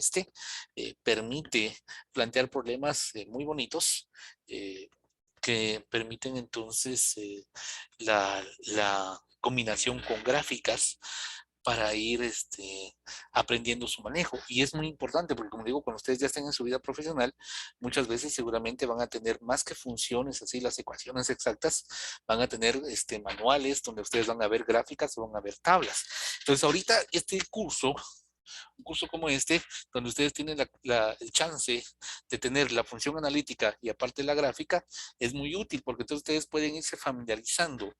permite plantear problemas muy bonitos que permiten entonces la combinación con gráficas para ir aprendiendo su manejo. Y es muy importante porque, como digo, cuando ustedes ya estén en su vida profesional, muchas veces seguramente van a tener más que funciones, así las ecuaciones exactas, van a tener manuales donde ustedes van a ver gráficas o van a ver tablas. Entonces, ahorita un curso como donde ustedes tienen el chance de tener la función analítica y aparte la gráfica, es muy útil porque entonces ustedes pueden irse familiarizando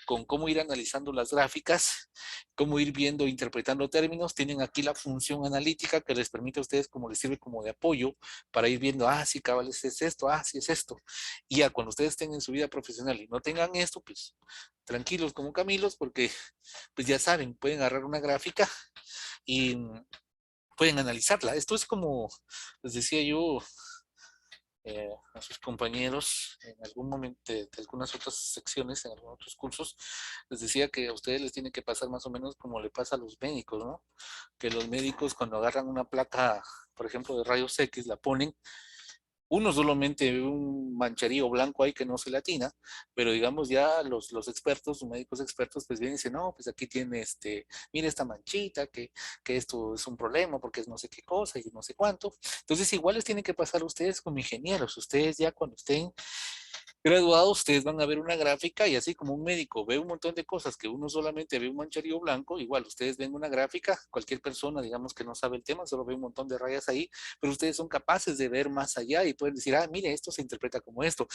con cómo ir analizando las gráficas, cómo ir viendo, interpretando términos. Tienen aquí la función analítica que les permite a ustedes, como les sirve como de apoyo para ir viendo, sí, cabal, es esto, sí, es esto. Y ya cuando ustedes estén en su vida profesional y no tengan esto, pues tranquilos como Camilos, porque pues ya saben, pueden agarrar una gráfica y pueden analizarla. Esto es como les decía yo a sus compañeros en algún momento de algunas otras secciones, en algunos otros cursos, les decía que a ustedes les tiene que pasar más o menos como le pasa a los médicos, ¿no? Que los médicos cuando agarran una placa, por ejemplo, de rayos X, la ponen, uno solamente ve un mancharío blanco ahí que no se le atina, pero digamos ya los expertos, los médicos expertos, pues vienen y dicen, no, pues aquí tiene mire esta manchita, que esto es un problema porque es no sé qué cosa y no sé cuánto. Entonces igual les tiene que pasar a ustedes como ingenieros. Ustedes ya cuando estén graduados, ustedes van a ver una gráfica y así como un médico ve un montón de cosas que uno solamente ve un mancharío blanco, igual ustedes ven una gráfica, cualquier persona, digamos que no sabe el tema, solo ve un montón de rayas ahí, pero ustedes son capaces de ver más allá y pueden decir, mire, esto se interpreta como esto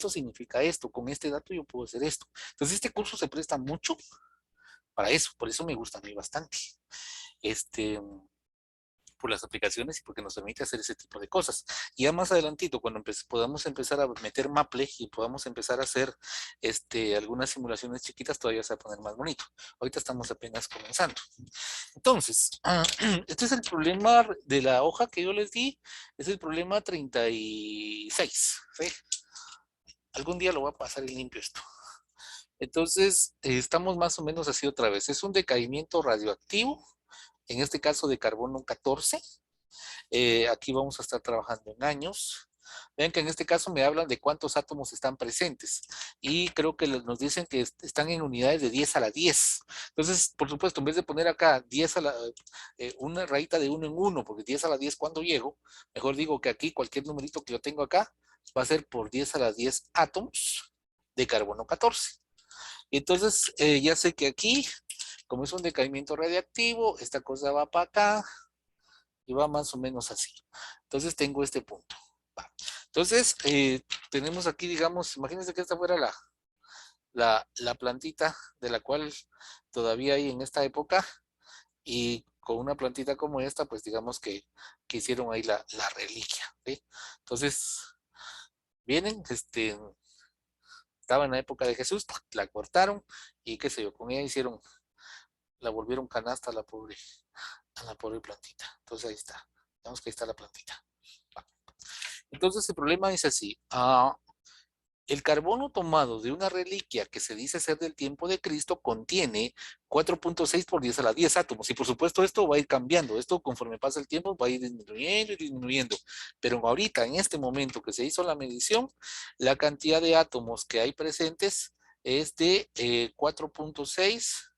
significa esto, con este dato yo puedo hacer esto. Entonces este curso se presta mucho para eso, por eso me gusta a mí bastante. Por las aplicaciones y porque nos permite hacer ese tipo de cosas. Y ya más adelantito, cuando podamos empezar a meter Maple y podamos empezar a hacer algunas simulaciones chiquitas, todavía se va a poner más bonito. Ahorita estamos apenas comenzando. Entonces, este es el problema de la hoja que yo les di, es el problema 36. ¿Sí? Algún día lo voy a pasar en limpio esto. Entonces, estamos más o menos así otra vez. Es un decaimiento radioactivo, en este caso de carbono 14. Aquí vamos a estar trabajando en años. Vean que en este caso me hablan de cuántos átomos están presentes y creo que nos dicen que están en unidades de 10 a la 10. Entonces, por supuesto, en vez de poner acá 10 a la, una rayita de 1 en 1, porque 10 a la 10 cuando llego, mejor digo que aquí cualquier numerito que yo tengo acá va a ser por 10 a la 10 átomos de carbono 14. Entonces, ya sé que aquí, como es un decaimiento radiactivo, esta cosa va para acá, y va más o menos así. Entonces tengo este punto. Va. Entonces, tenemos aquí, digamos, imagínense que esta fuera la plantita de la cual todavía hay en esta época, y con una plantita como esta, pues digamos que hicieron ahí la reliquia. ¿Sí? Entonces, vienen, estaba en la época de Jesús, la cortaron y qué sé yo, con ella hicieron, la volvieron canasta a la pobre plantita. Entonces ahí está. Vemos que ahí está la plantita. Entonces el problema es así. El carbono tomado de una reliquia que se dice ser del tiempo de Cristo contiene 4.6 por 10 a la 10 átomos. Y por supuesto esto va a ir cambiando. Esto conforme pasa el tiempo va a ir disminuyendo y disminuyendo. Pero ahorita, en este momento que se hizo la medición, la cantidad de átomos que hay presentes es de 4.6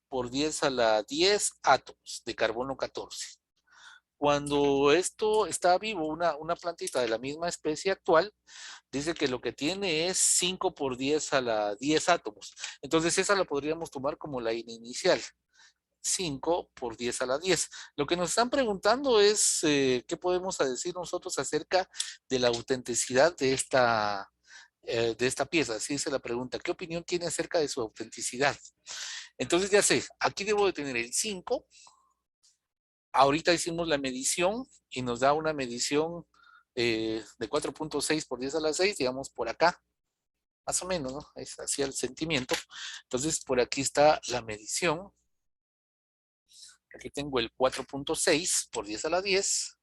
por 10 a la 10 átomos de carbono 14. Cuando esto está vivo, una plantita de la misma especie actual, dice que lo que tiene es 5 por 10 a la 10 átomos. Entonces esa la podríamos tomar como la inicial. 5 por 10 a la 10. Lo que nos están preguntando es qué podemos decir nosotros acerca de la autenticidad de esta pieza. Así es la pregunta. ¿Qué opinión tiene acerca de su autenticidad? Entonces ya sé, aquí debo de tener el 5. Ahorita hicimos la medición y nos da una medición de 4.6 por 10 a la 6, digamos por acá, más o menos, ¿no? Es así el sentimiento. Entonces por aquí está la medición. Aquí tengo el 4.6 por 10 a la 10.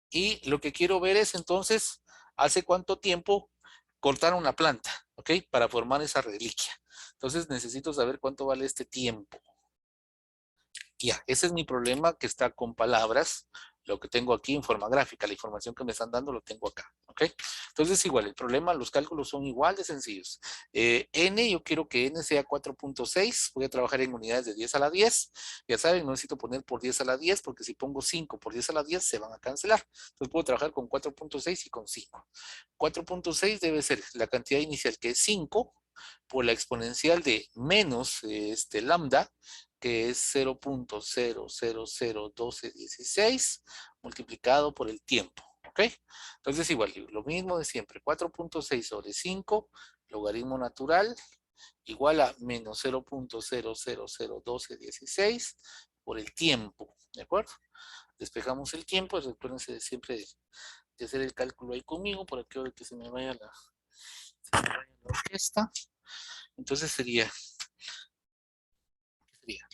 Y lo que quiero ver es entonces, ¿hace cuánto tiempo cortaron la planta? ¿Ok? Para formar esa reliquia. Entonces necesito saber cuánto vale este tiempo. Ya, ese es mi problema que está con palabras. Lo que tengo aquí en forma gráfica, la información que me están dando lo tengo acá, ¿ok? Entonces igual, el problema, los cálculos son igual de sencillos. N, yo quiero que N sea 4.6, voy a trabajar en unidades de 10 a la 10. Ya saben, no necesito poner por 10 a la 10, porque si pongo 5 por 10 a la 10, se van a cancelar. Entonces puedo trabajar con 4.6 y con 5. 4.6 debe ser la cantidad inicial, que es 5, por la exponencial de menos lambda, que es 0.0001216 multiplicado por el tiempo, ¿ok? Entonces igual, lo mismo de siempre, 4.6 sobre 5, logaritmo natural, igual a menos 0.0001216 por el tiempo, ¿de acuerdo? Despejamos el tiempo, recuérdense siempre de hacer el cálculo ahí conmigo, por aquí que se me vaya la orquesta. Entonces sería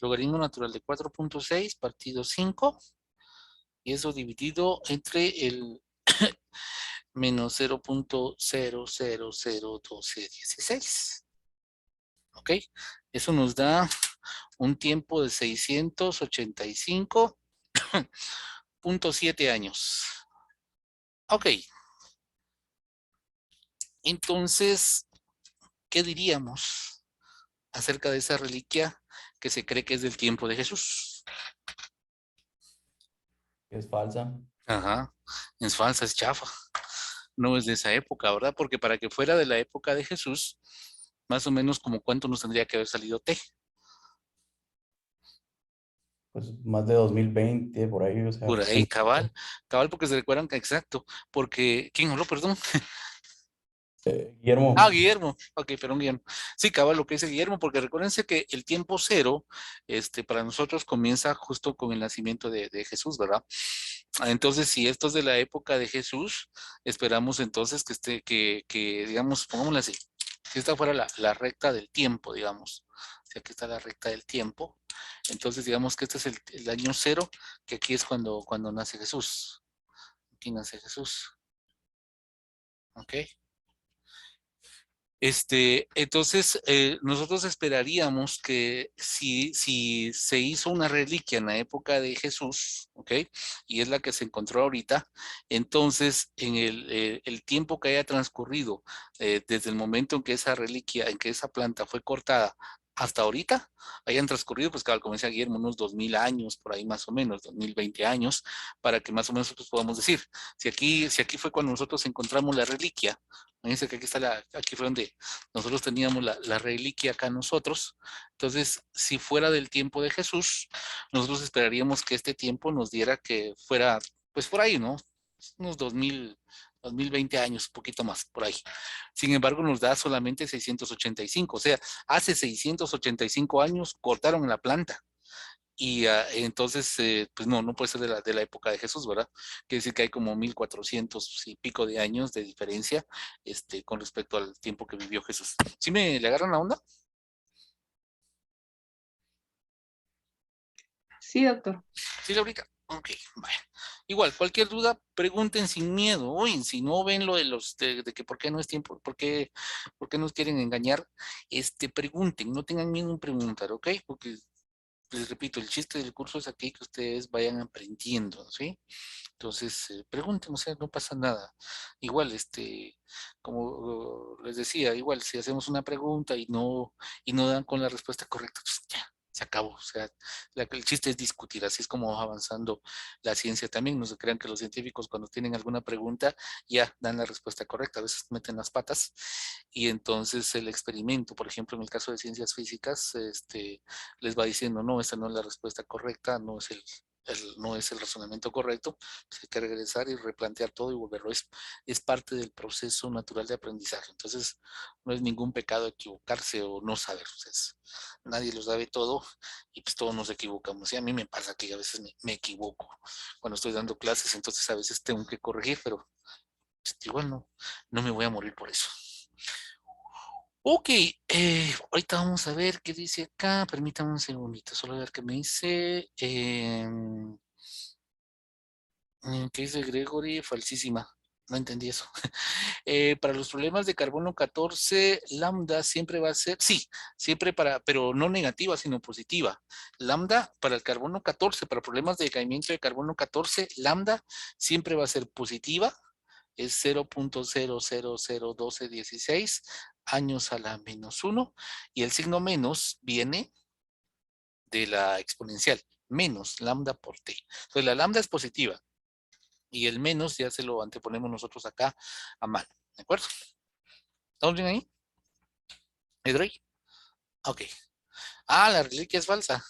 logaritmo natural de 4.6 partido 5, y eso dividido entre el menos 0.0001216. ¿Ok? Eso nos da un tiempo de 685.7 años. Ok. Entonces, ¿qué diríamos acerca de esa reliquia que se cree que es del tiempo de Jesús? Es falsa. Ajá, es falsa, es chafa. No es de esa época, ¿verdad? Porque para que fuera de la época de Jesús, más o menos como cuánto nos tendría que haber salido T. Pues más de 2020 por ahí, o sea, Por ahí, cabal, porque se recuerdan que exacto, porque, ¿quién habló, perdón? Guillermo. Ah, Guillermo, ok, perdón, Guillermo. Sí, cabal, lo que dice Guillermo, porque recuérdense que el tiempo cero, para nosotros comienza justo con el nacimiento de Jesús, ¿verdad? Entonces, si esto es de la época de Jesús, esperamos entonces que digamos, pongámoslo así, si esta fuera la recta del tiempo, digamos, si aquí está la recta del tiempo, entonces digamos que este es el año cero, que aquí es cuando nace Jesús. Aquí nace Jesús. ¿Ok? Entonces, nosotros esperaríamos que si se hizo una reliquia en la época de Jesús, ¿ok? Y es la que se encontró ahorita, entonces en el tiempo que haya transcurrido desde el momento en que esa reliquia, en que esa planta fue cortada hasta ahorita, hayan transcurrido, pues como decía Guillermo, unos 2000 años, por ahí más o menos, 2020 años, para que más o menos nosotros podamos decir, si aquí fue cuando nosotros encontramos la reliquia. Fíjense que aquí fue donde nosotros teníamos la reliquia acá nosotros. Entonces, si fuera del tiempo de Jesús, nosotros esperaríamos que este tiempo nos diera que fuera, pues por ahí, ¿no? Unos 2020 años, un poquito más, por ahí. Sin embargo, nos da solamente 685. O sea, hace 685 años cortaron la planta. Y entonces, pues no puede ser de la época de Jesús, ¿verdad? Quiere decir que hay como 1400 y pico de años de diferencia con respecto al tiempo que vivió Jesús. ¿Sí le agarran la onda? Sí, doctor. Sí, Laurita. Ok, vaya. Igual, cualquier duda, pregunten sin miedo. Oye, si no ven lo de que por qué no es tiempo, por qué nos quieren engañar, pregunten, no tengan miedo en preguntar, ¿ok? Porque les repito, el chiste del curso es aquí que ustedes vayan aprendiendo, ¿sí? Entonces, pregunten, o sea, no pasa nada. Igual, como les decía, igual, si hacemos una pregunta y no dan con la respuesta correcta, pues ya, Se acabó. O sea, el chiste es discutir, así es como va avanzando la ciencia también. No se crean que los científicos cuando tienen alguna pregunta ya dan la respuesta correcta, a veces meten las patas y entonces el experimento, por ejemplo, en el caso de ciencias físicas, les va diciendo, no, esta no es la respuesta correcta, no es no es el razonamiento correcto, pues hay que regresar y replantear todo y volverlo. Es parte del proceso natural de aprendizaje. Entonces, no es ningún pecado equivocarse o no saber. O sea, nadie lo sabe todo y pues todos nos equivocamos. Y a mí me pasa que a veces me equivoco cuando estoy dando clases, entonces a veces tengo que corregir, pero pues, igual no me voy a morir por eso. Ok, ahorita vamos a ver qué dice acá. Permítame un segundito, solo a ver qué me dice. ¿Qué dice Gregory? Falsísima. No entendí eso. Para los problemas de carbono 14, lambda siempre va a ser, sí, siempre pero no negativa, sino positiva. Lambda para el carbono 14, para problemas de decaimiento de carbono 14, lambda siempre va a ser positiva, es 0.00001216 años a la -1, y el signo menos viene de la exponencial, menos lambda por t. Entonces la lambda es positiva y el menos ya se lo anteponemos nosotros acá a mano, ¿de acuerdo? ¿Estamos bien ahí? ¿Edrey? Ok. Ah, la reliquia es falsa.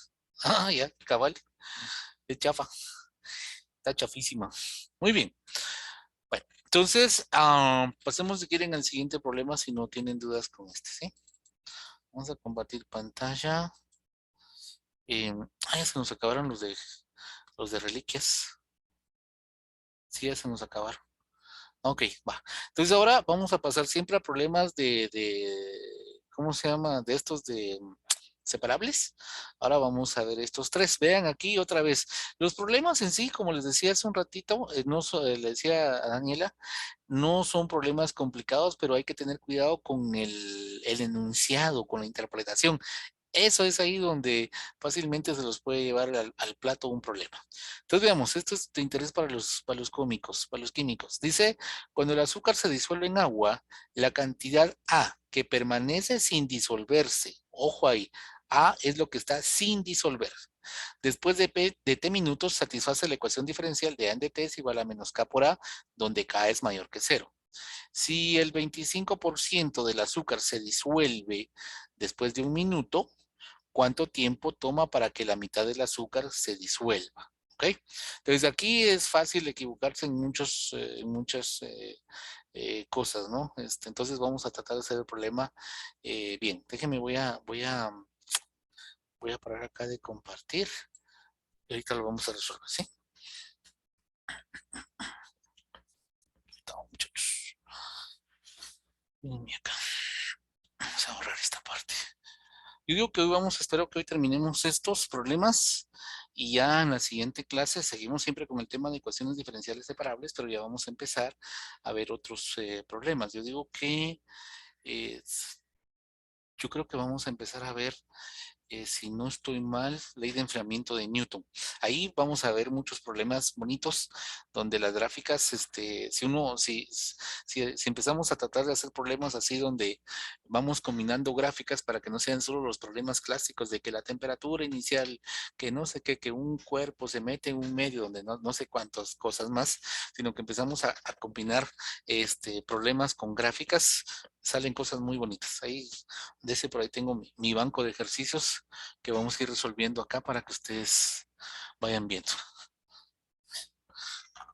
Ah, ya, cabal. Es chafa. Está chafísima. Muy bien. Bueno, entonces, pasemos si quieren al siguiente problema si no tienen dudas con este, ¿sí? Vamos a compartir pantalla. Ya se nos acabaron los de reliquias. Sí, ya se nos acabaron. Ok, va. Entonces ahora vamos a pasar siempre a problemas ¿cómo se llama? De estos de separables. Ahora vamos a ver estos tres. Vean aquí otra vez. Los problemas en sí, como les decía hace un ratito, le decía a Daniela, no son problemas complicados, pero hay que tener cuidado con el enunciado, con la interpretación. Eso es ahí donde fácilmente se los puede llevar al plato un problema. Entonces veamos, esto es de interés para los cómicos, para los químicos. Dice, cuando el azúcar se disuelve en agua, la cantidad A que permanece sin disolverse, ojo ahí, A es lo que está sin disolver. Después de T minutos satisface la ecuación diferencial de A en dt es igual a menos K por A, donde K es mayor que 0. Si el 25% del azúcar se disuelve después de 1 minuto, ¿cuánto tiempo toma para que la mitad del azúcar se disuelva? ¿Ok? Entonces aquí es fácil equivocarse en muchas cosas, ¿no? Entonces vamos a tratar de hacer el problema bien. Déjenme, voy a parar acá de compartir y ahorita lo vamos a resolver, ¿sí? Muchachos. Venme acá. Vamos a borrar esta parte. Yo digo que espero que hoy terminemos estos problemas y ya en la siguiente clase seguimos siempre con el tema de ecuaciones diferenciales separables, pero ya vamos a empezar a ver otros problemas. Yo digo que yo creo que vamos a empezar a ver, si no estoy mal, ley de enfriamiento de Newton. Ahí vamos a ver muchos problemas bonitos donde las gráficas, si empezamos a tratar de hacer problemas así donde vamos combinando gráficas para que no sean solo los problemas clásicos de que la temperatura inicial, que no sé qué, que un cuerpo se mete en un medio donde no sé cuántas cosas más, sino que empezamos a combinar problemas con gráficas, salen cosas muy bonitas. Ahí, por ahí tengo mi banco de ejercicios que vamos a ir resolviendo acá para que ustedes vayan viendo.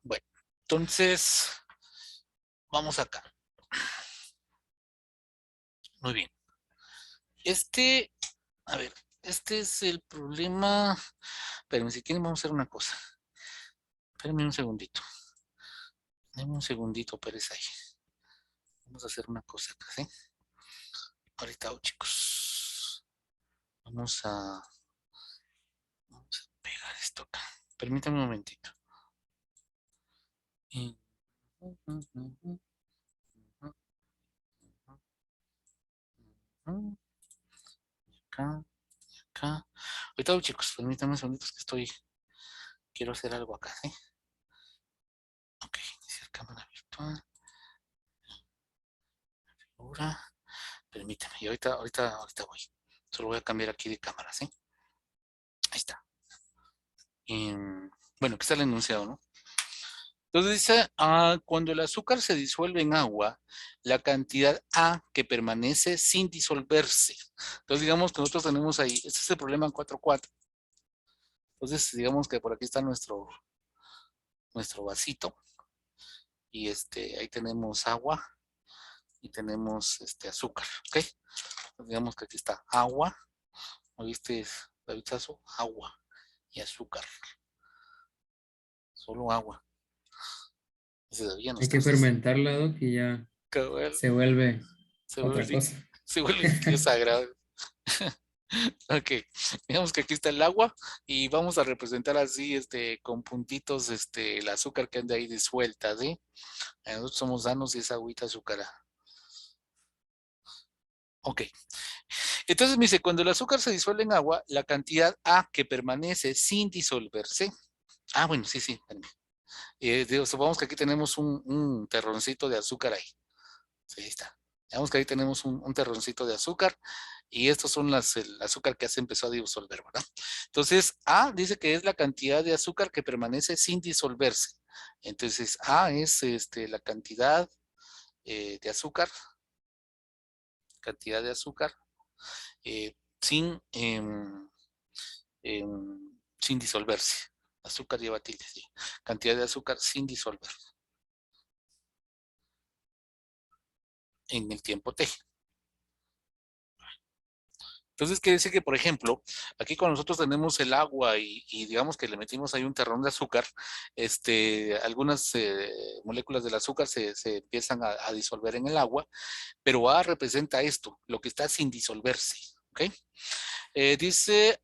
Bueno, entonces, vamos acá. Muy bien. A ver, este es el problema. Pero si quieren vamos a hacer una cosa. Espérenme un segundito. Denme un segundito, Pérez ahí. Vamos a hacer una cosa acá, ¿sí? Ahorita, chicos. Vamos a pegar esto acá. Permítanme un momentito. Acá, acá. Ahorita, chicos, permítanme un segundito que quiero hacer algo acá, ¿sí? Ok, iniciar cámara virtual. Ahora, permítame, y ahorita voy. Solo voy a cambiar aquí de cámara, ¿sí? Ahí está. Bueno, aquí está el enunciado, ¿no? Entonces dice, cuando el azúcar se disuelve en agua, la cantidad A que permanece sin disolverse. Entonces digamos que nosotros tenemos ahí, este es el problema en 4.4. Entonces digamos que por aquí está nuestro vasito. Y ahí tenemos agua y tenemos azúcar, ¿ok? Entonces, digamos que aquí está agua, ¿oíste, Davidzazo? Agua y azúcar. Solo agua. Ese debía no Hay que estar. fermentarla, Doc, y ya Cabal, se vuelve se otra vuelve, cosa. se vuelve líquido sagrado. Ok, digamos que aquí está el agua y vamos a representar así, con puntitos, el azúcar que anda ahí disuelta, ¿sí? Nosotros somos danos y esa agüita azucarada. Ok, entonces me dice, cuando el azúcar se disuelve en agua, la cantidad A que permanece sin disolverse. Bueno, sí, espérame. Supongamos que aquí tenemos un terroncito de azúcar ahí. Sí, ahí está. Digamos que ahí tenemos un terroncito de azúcar y estos son el azúcar que se empezó a disolver, ¿verdad? Entonces, A dice que es la cantidad de azúcar que permanece sin disolverse. Entonces, A es la cantidad de azúcar, sin, sin disolverse. Azúcar lleva tilde, sí. Cantidad de azúcar sin disolver en el tiempo T. Entonces quiere decir que, por ejemplo, aquí cuando nosotros tenemos el agua y digamos que le metimos ahí un terrón de azúcar, algunas moléculas del azúcar se empiezan a disolver en el agua, pero A representa esto, lo que está sin disolverse, ¿ok? Dice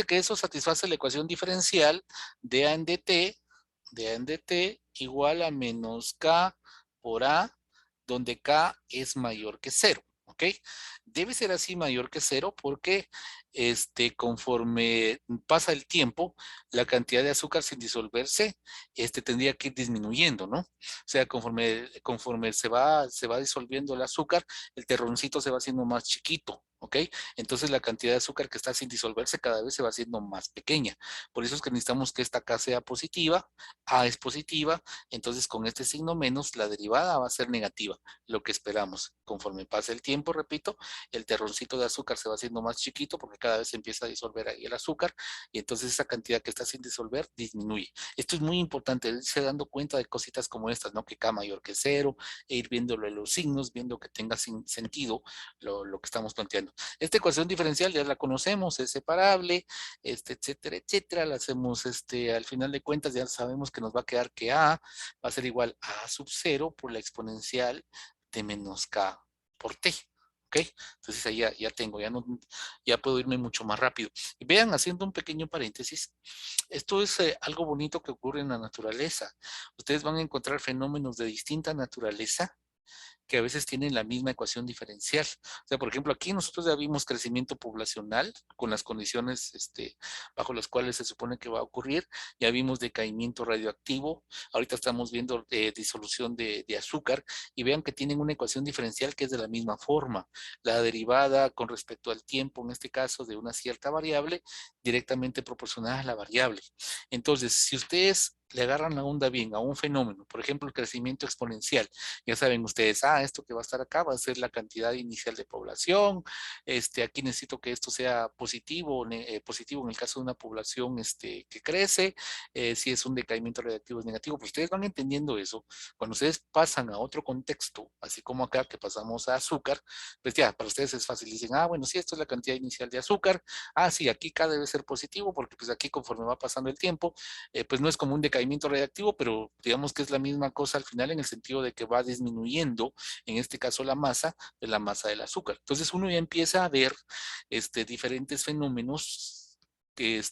que eso satisface la ecuación diferencial de A en dt igual a menos K por A, donde K es mayor que 0. ¿Ok? Debe ser así mayor que 0 porque conforme pasa el tiempo, la cantidad de azúcar sin disolverse tendría que ir disminuyendo, ¿no? O sea, conforme se va disolviendo el azúcar, el terroncito se va haciendo más chiquito, ¿ok? Entonces la cantidad de azúcar que está sin disolverse cada vez se va haciendo más pequeña. Por eso es que necesitamos que esta K sea positiva, A es positiva, entonces con este signo menos, la derivada va a ser negativa, lo que esperamos. Conforme pasa el tiempo, repito, el terroncito de azúcar se va haciendo más chiquito porque cada vez se empieza a disolver ahí el azúcar y entonces esa cantidad que está sin disolver disminuye. Esto es muy importante, irse dando cuenta de cositas como estas, ¿no? Que K mayor que 0, e ir viéndolo en los signos, viendo que tenga sentido lo que estamos planteando. Esta ecuación diferencial ya la conocemos, es separable, etcétera, etcétera. La hacemos, al final de cuentas ya sabemos que nos va a quedar que A va a ser igual a sub 0 por la exponencial de menos K por T. ¿Ok? Entonces ahí ya tengo, ya puedo irme mucho más rápido. Y vean, haciendo un pequeño paréntesis, esto es algo bonito que ocurre en la naturaleza. Ustedes van a encontrar fenómenos de distinta naturaleza que a veces tienen la misma ecuación diferencial. O sea, por ejemplo, aquí nosotros ya vimos crecimiento poblacional con las condiciones bajo las cuales se supone que va a ocurrir. Ya vimos decaimiento radioactivo. Ahorita estamos viendo disolución de azúcar y vean que tienen una ecuación diferencial que es de la misma forma. La derivada con respecto al tiempo, en este caso, de una cierta variable, directamente proporcional a la variable. Entonces, si ustedes le agarran la onda bien a un fenómeno, por ejemplo, el crecimiento exponencial, ya saben ustedes, esto que va a estar acá va a ser la cantidad inicial de población, aquí necesito que esto sea positivo, positivo en el caso de una población que crece, si es un decaimiento radioactivo es negativo, pues ustedes van entendiendo eso. Cuando ustedes pasan a otro contexto, así como acá que pasamos a azúcar, pues ya, para ustedes es fácil, dicen, bueno, sí, esto es la cantidad inicial de azúcar, sí, aquí K debe ser positivo, porque pues aquí conforme va pasando el tiempo, pues no es como un decaimiento radiactivo, pero digamos que es la misma cosa al final en el sentido de que va disminuyendo, en este caso la masa, de la masa del azúcar. Entonces uno ya empieza a ver diferentes fenómenos que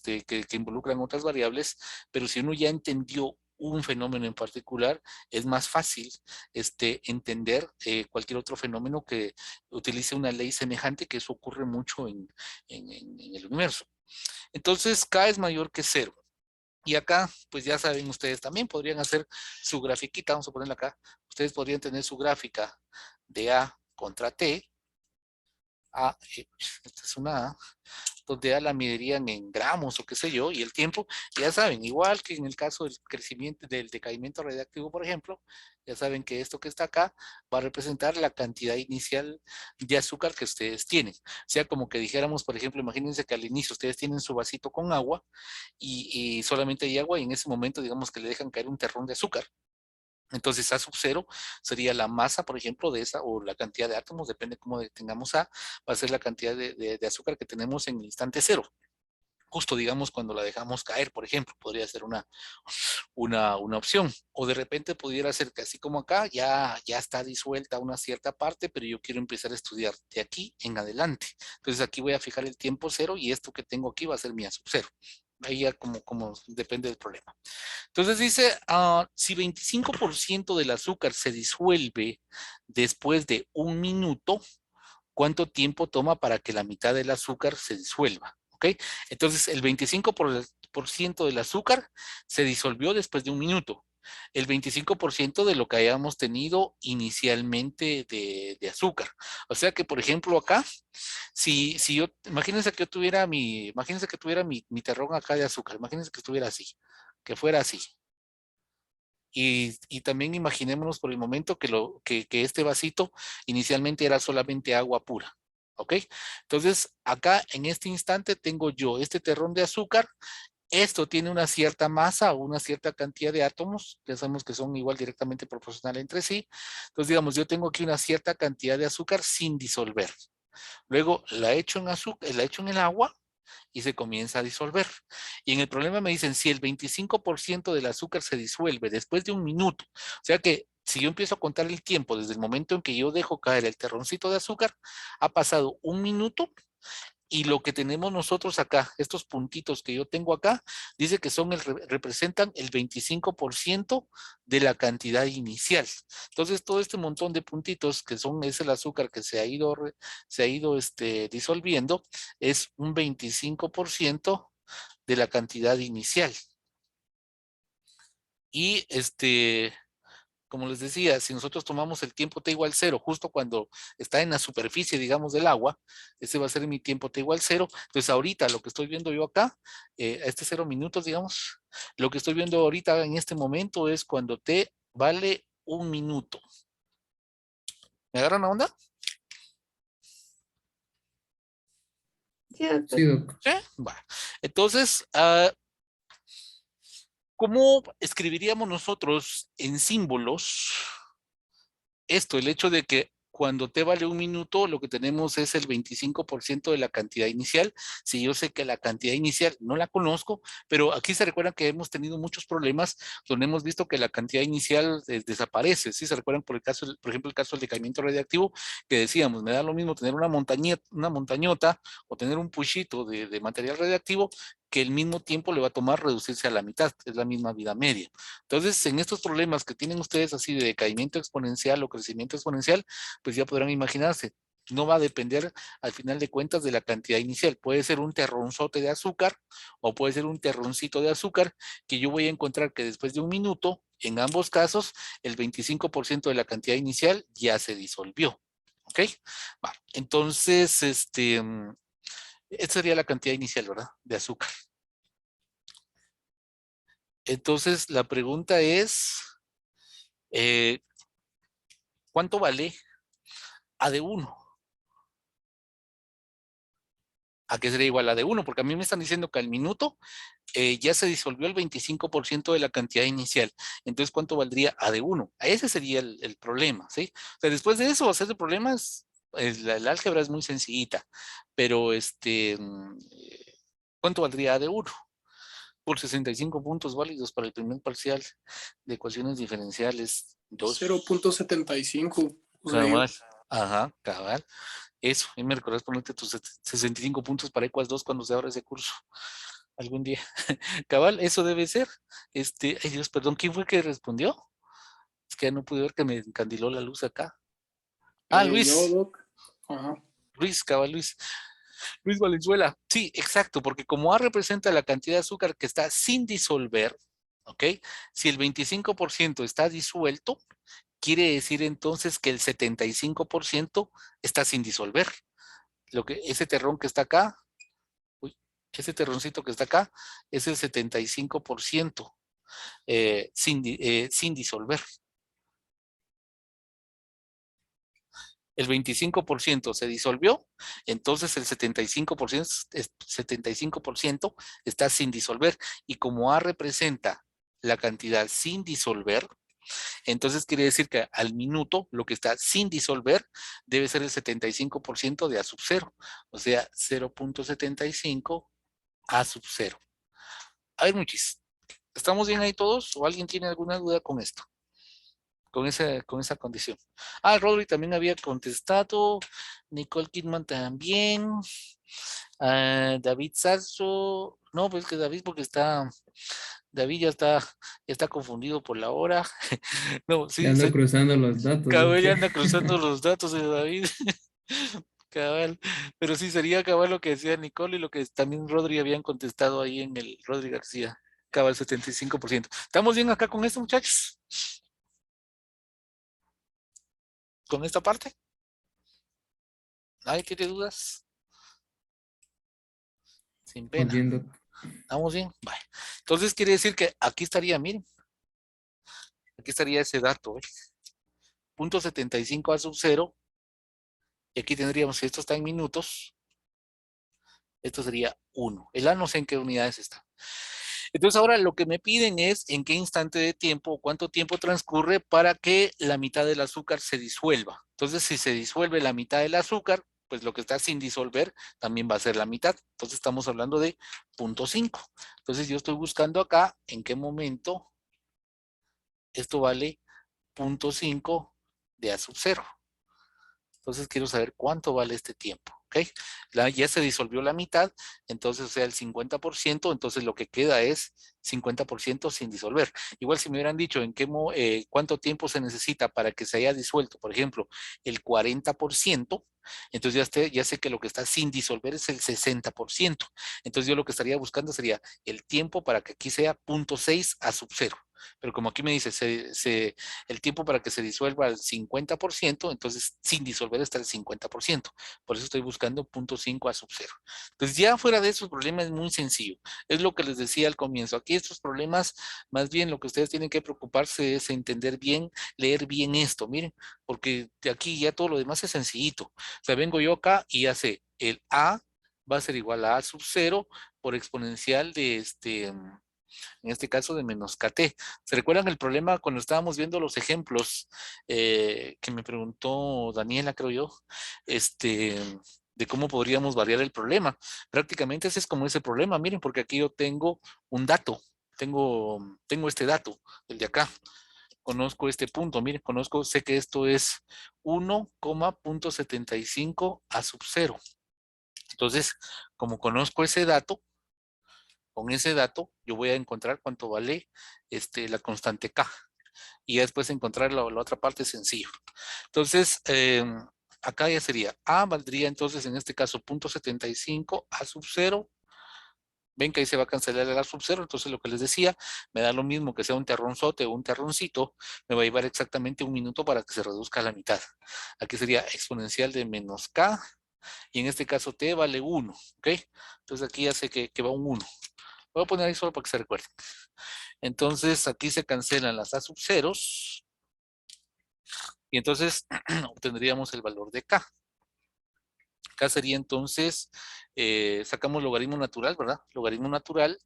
involucran otras variables, pero si uno ya entendió un fenómeno en particular, es más fácil entender cualquier otro fenómeno que utilice una ley semejante, que eso ocurre mucho en el universo. Entonces, K es mayor que 0. Y acá, pues ya saben ustedes, también podrían hacer su grafiquita, vamos a ponerla acá. Ustedes podrían tener su gráfica de A contra T. esta es una A, donde A la medirían en gramos o qué sé yo, y el tiempo, ya saben, igual que en el caso del crecimiento, del decaimiento radiactivo, por ejemplo, ya saben que esto que está acá va a representar la cantidad inicial de azúcar que ustedes tienen. O sea, como que dijéramos, por ejemplo, imagínense que al inicio ustedes tienen su vasito con agua y solamente hay agua y en ese momento digamos que le dejan caer un terrón de azúcar. Entonces A sub 0 sería la masa, por ejemplo, de esa, o la cantidad de átomos, depende cómo tengamos A, va a ser la cantidad de azúcar que tenemos en el instante cero. Justo, digamos, cuando la dejamos caer, por ejemplo, podría ser una opción. O de repente pudiera ser que así como acá, ya está disuelta una cierta parte, pero yo quiero empezar a estudiar de aquí en adelante. Entonces aquí voy a fijar el tiempo cero y esto que tengo aquí va a ser mi A sub 0. Ahí ya como depende del problema. Entonces dice, si 25% del azúcar se disuelve después de 1 minuto, ¿cuánto tiempo toma para que la mitad del azúcar se disuelva? ¿Ok? Entonces el 25% del azúcar se disolvió después de 1 minuto. El 25% de lo que hayamos tenido inicialmente de azúcar. O sea que, por ejemplo, acá, si yo, imagínense que tuviera mi terrón acá de azúcar, imagínense que estuviera así, que fuera así. Y también imaginémonos por el momento que este vasito inicialmente era solamente agua pura. ¿Ok? Entonces, acá en este instante tengo yo este terrón de azúcar. Esto tiene una cierta masa o una cierta cantidad de átomos. Ya sabemos que son igual directamente proporcionales entre sí. Entonces, digamos, yo tengo aquí una cierta cantidad de azúcar sin disolver. Luego la echo en el agua y se comienza a disolver. Y en el problema me dicen, si el 25% del azúcar se disuelve después de 1 minuto, o sea que si yo empiezo a contar el tiempo desde el momento en que yo dejo caer el terroncito de azúcar, ha pasado 1 minuto y lo que tenemos nosotros acá, estos puntitos que yo tengo acá, dice que representan el 25% de la cantidad inicial. Entonces, todo este montón de puntitos que es el azúcar que se ha ido disolviendo, es un 25% de la cantidad inicial. Y como les decía, si nosotros tomamos el tiempo t igual 0, justo cuando está en la superficie, digamos, del agua, ese va a ser mi tiempo t igual 0. Entonces, ahorita lo que estoy viendo yo acá, a 0 minutos, digamos, lo que estoy viendo ahorita en este momento es cuando t vale 1 minuto. ¿Me agarran la onda? Sí, doctor. Sí, doc. ¿Sí? Va. Entonces, ¿cómo escribiríamos nosotros en símbolos esto? El hecho de que cuando t vale 1 minuto, lo que tenemos es el 25% de la cantidad inicial. Si yo sé que la cantidad inicial no la conozco, pero aquí se recuerdan que hemos tenido muchos problemas donde hemos visto que la cantidad inicial desaparece. ¿Sí? Se recuerdan por ejemplo, el caso del decaimiento radiactivo, que decíamos, me da lo mismo tener una montañota o tener un puchito de material radiactivo que el mismo tiempo le va a tomar reducirse a la mitad, es la misma vida media. Entonces, en estos problemas que tienen ustedes así de decaimiento exponencial o crecimiento exponencial, pues ya podrán imaginarse, no va a depender al final de cuentas de la cantidad inicial. Puede ser un terronzote de azúcar o puede ser un terroncito de azúcar que yo voy a encontrar que después de 1 minuto, en ambos casos, el 25% de la cantidad inicial ya se disolvió. ¿Ok? Va. Entonces, esta sería la cantidad inicial, ¿verdad? De azúcar. Entonces, la pregunta es, ¿cuánto vale A de 1? ¿A qué sería igual a de 1? Porque a mí me están diciendo que al minuto ya se disolvió el 25% de la cantidad inicial. Entonces, ¿cuánto valdría A de 1? Ese sería el problema, ¿sí? O sea, después de eso, hacer de problemas, el álgebra es muy sencillita, pero ¿cuánto valdría A de 1? Por 65 puntos válidos para el primer parcial de ecuaciones diferenciales 2. 0.75. O sea, Cabal. Ajá, cabal. Eso, y me recordás ponerte tus 65 puntos para Ecuas 2 cuando se abra ese curso. Algún día. Cabal, eso debe ser. Ay Dios, perdón, ¿quién fue que respondió? Es que ya no pude ver que me encandiló la luz acá. Luis. yo, Doc. Ajá. Luis, cabal, Luis. Luis Valenzuela. Sí, exacto, porque como A representa la cantidad de azúcar que está sin disolver, ¿ok? Si el 25% está disuelto, quiere decir entonces que el 75% está sin disolver. ese terrón que está acá, uy, ese terroncito que está acá, es el 75% sin disolver. El 25% se disolvió, entonces el 75% está sin disolver. Y como A representa la cantidad sin disolver, entonces quiere decir que al minuto lo que está sin disolver debe ser el 75% de A sub 0, o sea, 0.75 A sub 0. A ver, muchis, ¿estamos bien ahí todos? ¿O alguien tiene alguna duda con esto? Con esa condición. Ah, Rodri también había contestado, Nicole Kidman también, David Sarso, no, pues que David porque David ya está confundido por la hora. No, Ya sí, ando cruzando los datos, cabal ya dice. anda cruzando los datos de David. Cabal, pero sí sería cabal lo que decía Nicole y lo que también Rodri habían contestado ahí en el Rodri García, cabal 75%. ¿Estamos bien acá con esto, muchachos? ¿Con esta parte? ¿Nadie tiene dudas? Sin Vamos pena. viendo. ¿Estamos bien? Vale. Entonces quiere decir que aquí estaría, miren, aquí estaría ese dato, ¿eh? 0.75 A sub 0, y aquí tendríamos, si esto está en minutos, esto sería 1. El A no sé en qué unidades está. Entonces ahora lo que me piden es en qué instante de tiempo o cuánto tiempo transcurre para que la mitad del azúcar se disuelva. Entonces si se disuelve la mitad del azúcar, pues lo que está sin disolver también va a ser la mitad. Entonces estamos hablando de 0.5. Entonces yo estoy buscando acá en qué momento esto vale 0.5 de A sub 0. Entonces quiero saber cuánto vale este tiempo. ¿Ok? Ya se disolvió la mitad, entonces, o sea, el 50%, entonces lo que queda es 50% sin disolver. Igual si me hubieran dicho en cuánto tiempo se necesita para que se haya disuelto, por ejemplo, el 40%, entonces ya sé que lo que está sin disolver es el 60%. Entonces yo lo que estaría buscando sería el tiempo para que aquí sea 0.6 a sub 0. Pero como aquí me dice, el tiempo para que se disuelva al 50%, entonces sin disolver está el 50%. Por eso estoy buscando 0.5 a sub 0. Entonces ya fuera de esos problemas es muy sencillo. Es lo que les decía al comienzo. Aquí estos problemas, más bien lo que ustedes tienen que preocuparse es entender bien, leer bien esto. Miren, porque de aquí ya todo lo demás es sencillito. O sea, vengo yo acá y ya sé, el A va a ser igual a sub 0 por exponencial de en este caso de menos KT. ¿Se recuerdan el problema cuando estábamos viendo los ejemplos que me preguntó Daniela, creo yo, de cómo podríamos variar el problema? Prácticamente ese es como ese problema, miren, porque aquí yo tengo un dato, tengo este dato, el de acá. Conozco este punto, miren, sé que esto es 1,75 a sub 0. Entonces, como conozco ese dato, con ese dato yo voy a encontrar cuánto vale la constante K. Y ya después encontrar la otra parte sencillo. Entonces, acá ya sería A valdría entonces en este caso 0.75 A sub 0. Ven que ahí se va a cancelar el A sub 0, entonces lo que les decía, me da lo mismo que sea un terronzote o un terroncito, me va a llevar exactamente un minuto para que se reduzca a la mitad. Aquí sería exponencial de menos K, y en este caso T vale 1, ¿ok? Entonces aquí ya sé que va un 1. Voy a poner ahí solo para que se recuerden. Entonces aquí se cancelan las A sub ceros, y entonces obtendríamos el valor de K. K sería entonces, sacamos logaritmo natural, ¿verdad? Logaritmo natural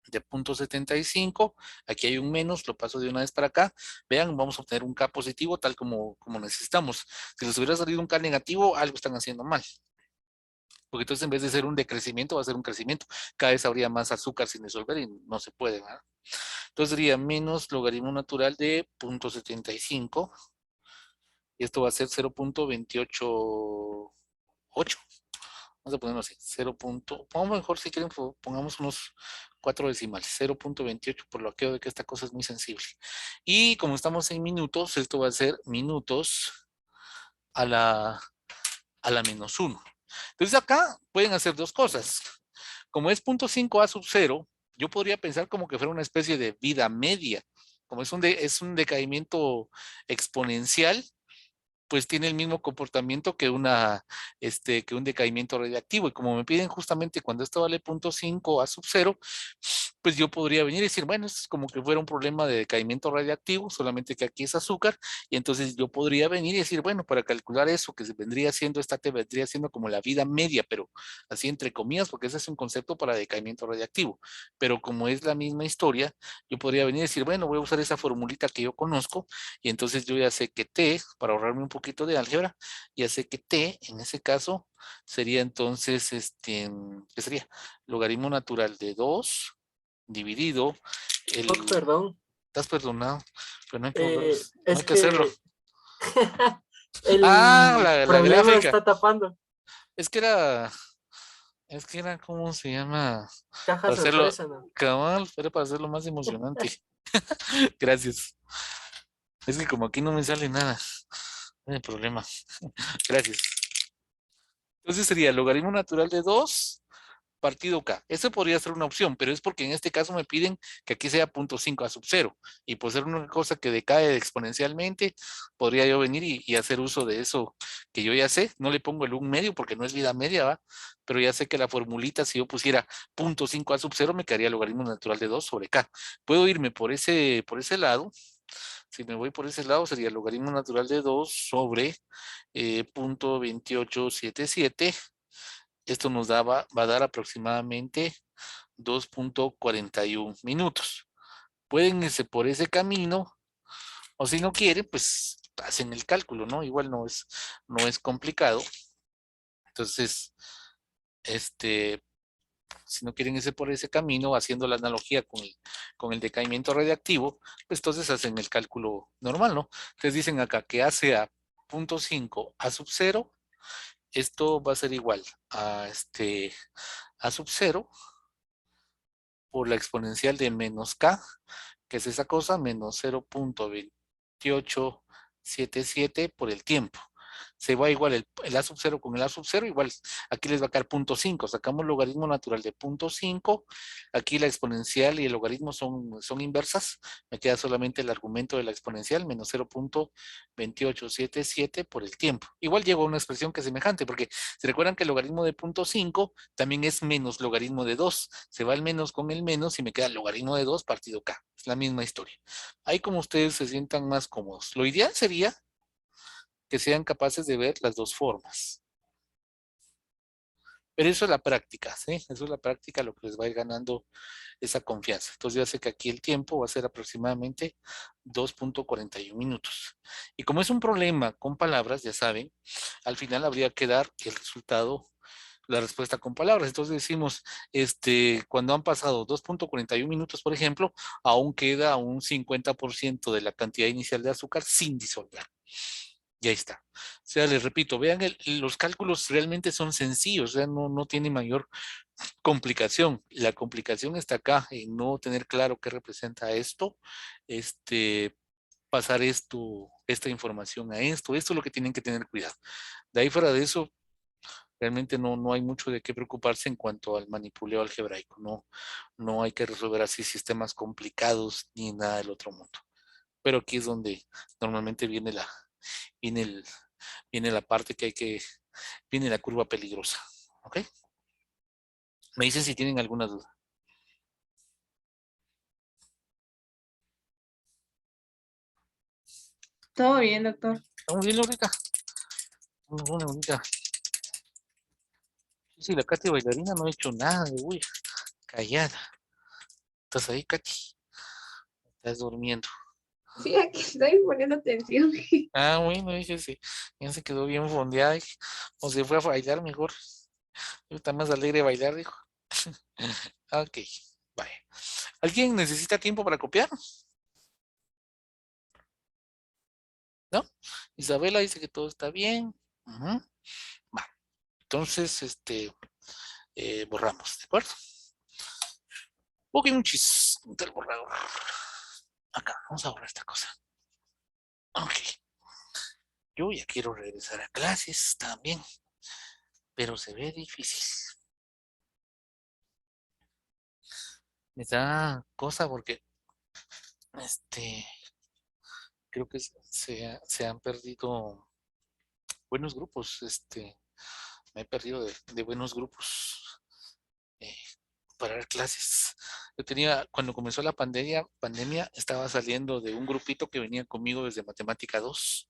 de 0.75, aquí hay un menos, lo paso de una vez para acá. Vean, vamos a obtener un K positivo tal como necesitamos. Si les hubiera salido un K negativo, algo están haciendo mal. Porque entonces en vez de ser un decrecimiento, va a ser un crecimiento. Cada vez habría más azúcar sin disolver y no se puede, ¿verdad? Entonces sería menos logaritmo natural de 0.75. Y esto va a ser 0.288. Vamos a ponerlo así, 0. Pongamos mejor si quieren, pongamos unos 4 decimales, 0.28 por lo que de que esta cosa es muy sensible. Y como estamos en minutos, esto va a ser minutos a la menos 1. Entonces acá pueden hacer dos cosas. Como es 0.5 A sub 0, yo podría pensar como que fuera una especie de vida media. Como es un decaimiento exponencial, pues tiene el mismo comportamiento que que un decaimiento radiactivo. Y como me piden justamente cuando esto vale 0.5 a sub 0, pues yo podría venir y decir, bueno, esto es como que fuera un problema de decaimiento radiactivo, solamente que aquí es azúcar, y entonces yo podría venir y decir, bueno, para calcular eso, que se vendría siendo, esta te vendría siendo como la vida media, pero así entre comillas, porque ese es un concepto para decaimiento radiactivo. Pero como es la misma historia, yo podría venir y decir, bueno, voy a usar esa formulita que yo conozco, y entonces yo ya sé que T, para ahorrarme un poquito de álgebra, ya sé que T, en ese caso, sería entonces, ¿qué sería? Logaritmo natural de 2 dividido el... Oh, perdón. Estás perdonado, pero no hay que, no Es hay que hacerlo. que Ah, el la problema gráfica. está tapando Es que era, ¿cómo se llama? caja Para hacerlo, sorpresa, ¿no? cabal, era para hacerlo más emocionante. Gracias. Es que como aquí no me sale nada, no hay problema. Gracias. Entonces sería logaritmo natural de 2 partido K. Eso podría ser una opción, pero es porque en este caso me piden que aquí sea 0.5 a sub 0. Y por ser una cosa que decae exponencialmente, podría yo venir y hacer uso de eso que yo ya sé. No le pongo el 1 medio porque no es vida media, ¿va? Pero ya sé que la formulita, si yo pusiera 0.5 a sub 0, me quedaría logaritmo natural de 2 sobre K. Puedo irme por ese lado. Si me voy por ese lado, sería logaritmo natural de 2 sobre 0.2877. Esto nos va a dar aproximadamente 2.41 minutos. Pueden irse por ese camino, o si no quieren, pues hacen el cálculo, ¿no? Igual no es complicado. Entonces, si no quieren irse por ese camino, haciendo la analogía con el decaimiento radiactivo, pues entonces hacen el cálculo normal, ¿no? Entonces dicen acá que A sea 0.5 a sub 0, esto va a ser igual a sub 0 por la exponencial de menos K, que es esa cosa, menos 0.2877 por el tiempo. Se va igual el A sub 0 con el A sub 0, igual aquí les va a quedar 0.5. Sacamos el logaritmo natural de 0.5. Aquí la exponencial y el logaritmo son inversas. Me queda solamente el argumento de la exponencial, menos 0.2877 por el tiempo. Igual llego a una expresión que es semejante, porque se recuerdan que el logaritmo de 0.5 también es menos logaritmo de 2. Se va el menos con el menos y me queda el logaritmo de 2 partido K. Es la misma historia. Ahí como ustedes se sientan más cómodos. Lo ideal sería que sean capaces de ver las dos formas. Pero eso es la práctica, ¿sí? Eso es la práctica lo que les va a ir ganando esa confianza. Entonces ya sé que aquí el tiempo va a ser aproximadamente 2.41 minutos. Y como es un problema con palabras, ya saben, al final habría que dar el resultado, la respuesta con palabras. Entonces decimos, cuando han pasado 2.41 minutos, por ejemplo, aún queda un 50% de la cantidad inicial de azúcar sin disolver. Y ahí está. O sea, les repito, vean, los cálculos realmente son sencillos, o sea, no tiene mayor complicación. La complicación está acá, en no tener claro qué representa esto, pasar esta información a esto. Esto es lo que tienen que tener cuidado. De ahí fuera de eso, realmente no hay mucho de qué preocuparse en cuanto al manipuleo algebraico. No hay que resolver así sistemas complicados ni nada del otro mundo. Pero aquí es donde normalmente viene el, viene la parte viene la curva peligrosa. ¿Ok? Me dicen si tienen alguna duda. Todo bien, doctor. ¿Estamos bien, Lorita? Una bonita. Sí, la Katy bailarina no ha hecho nada, uy, callada. ¿Estás ahí, Katy? Estás durmiendo. Sí, aquí estoy poniendo atención. Ah, bueno, dije, sí. Ya se quedó bien fondeada. O se fue a bailar mejor. Está más alegre bailar, dijo. Ok, vaya. ¿Alguien necesita tiempo para copiar? ¿No? Isabela dice que todo está bien. Ujú. Va. Entonces, borramos, ¿de acuerdo? Ok, muchis. Del borrador. Acá, vamos a borrar esta cosa. Ok. Yo ya quiero regresar a clases también, pero se ve difícil. Me da cosa porque, creo que se han perdido buenos grupos, me he perdido de buenos grupos eh, para dar clases. Yo tenía, cuando comenzó la pandemia, estaba saliendo de un grupito que venía conmigo desde Matemática 2.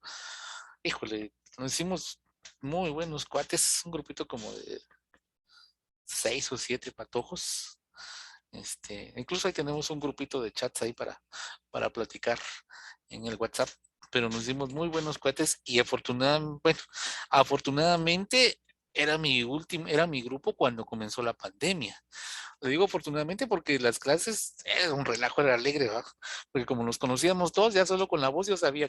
Híjole, nos hicimos muy buenos cuates, un grupito como de 6 o 7 patojos. Incluso ahí tenemos un grupito de chats ahí para platicar en el WhatsApp, pero nos dimos muy buenos cuates y afortunadamente era mi grupo cuando comenzó la pandemia. Lo digo afortunadamente porque las clases era un relajo, era alegre, ¿va? Porque como nos conocíamos todos, ya solo con la voz yo sabía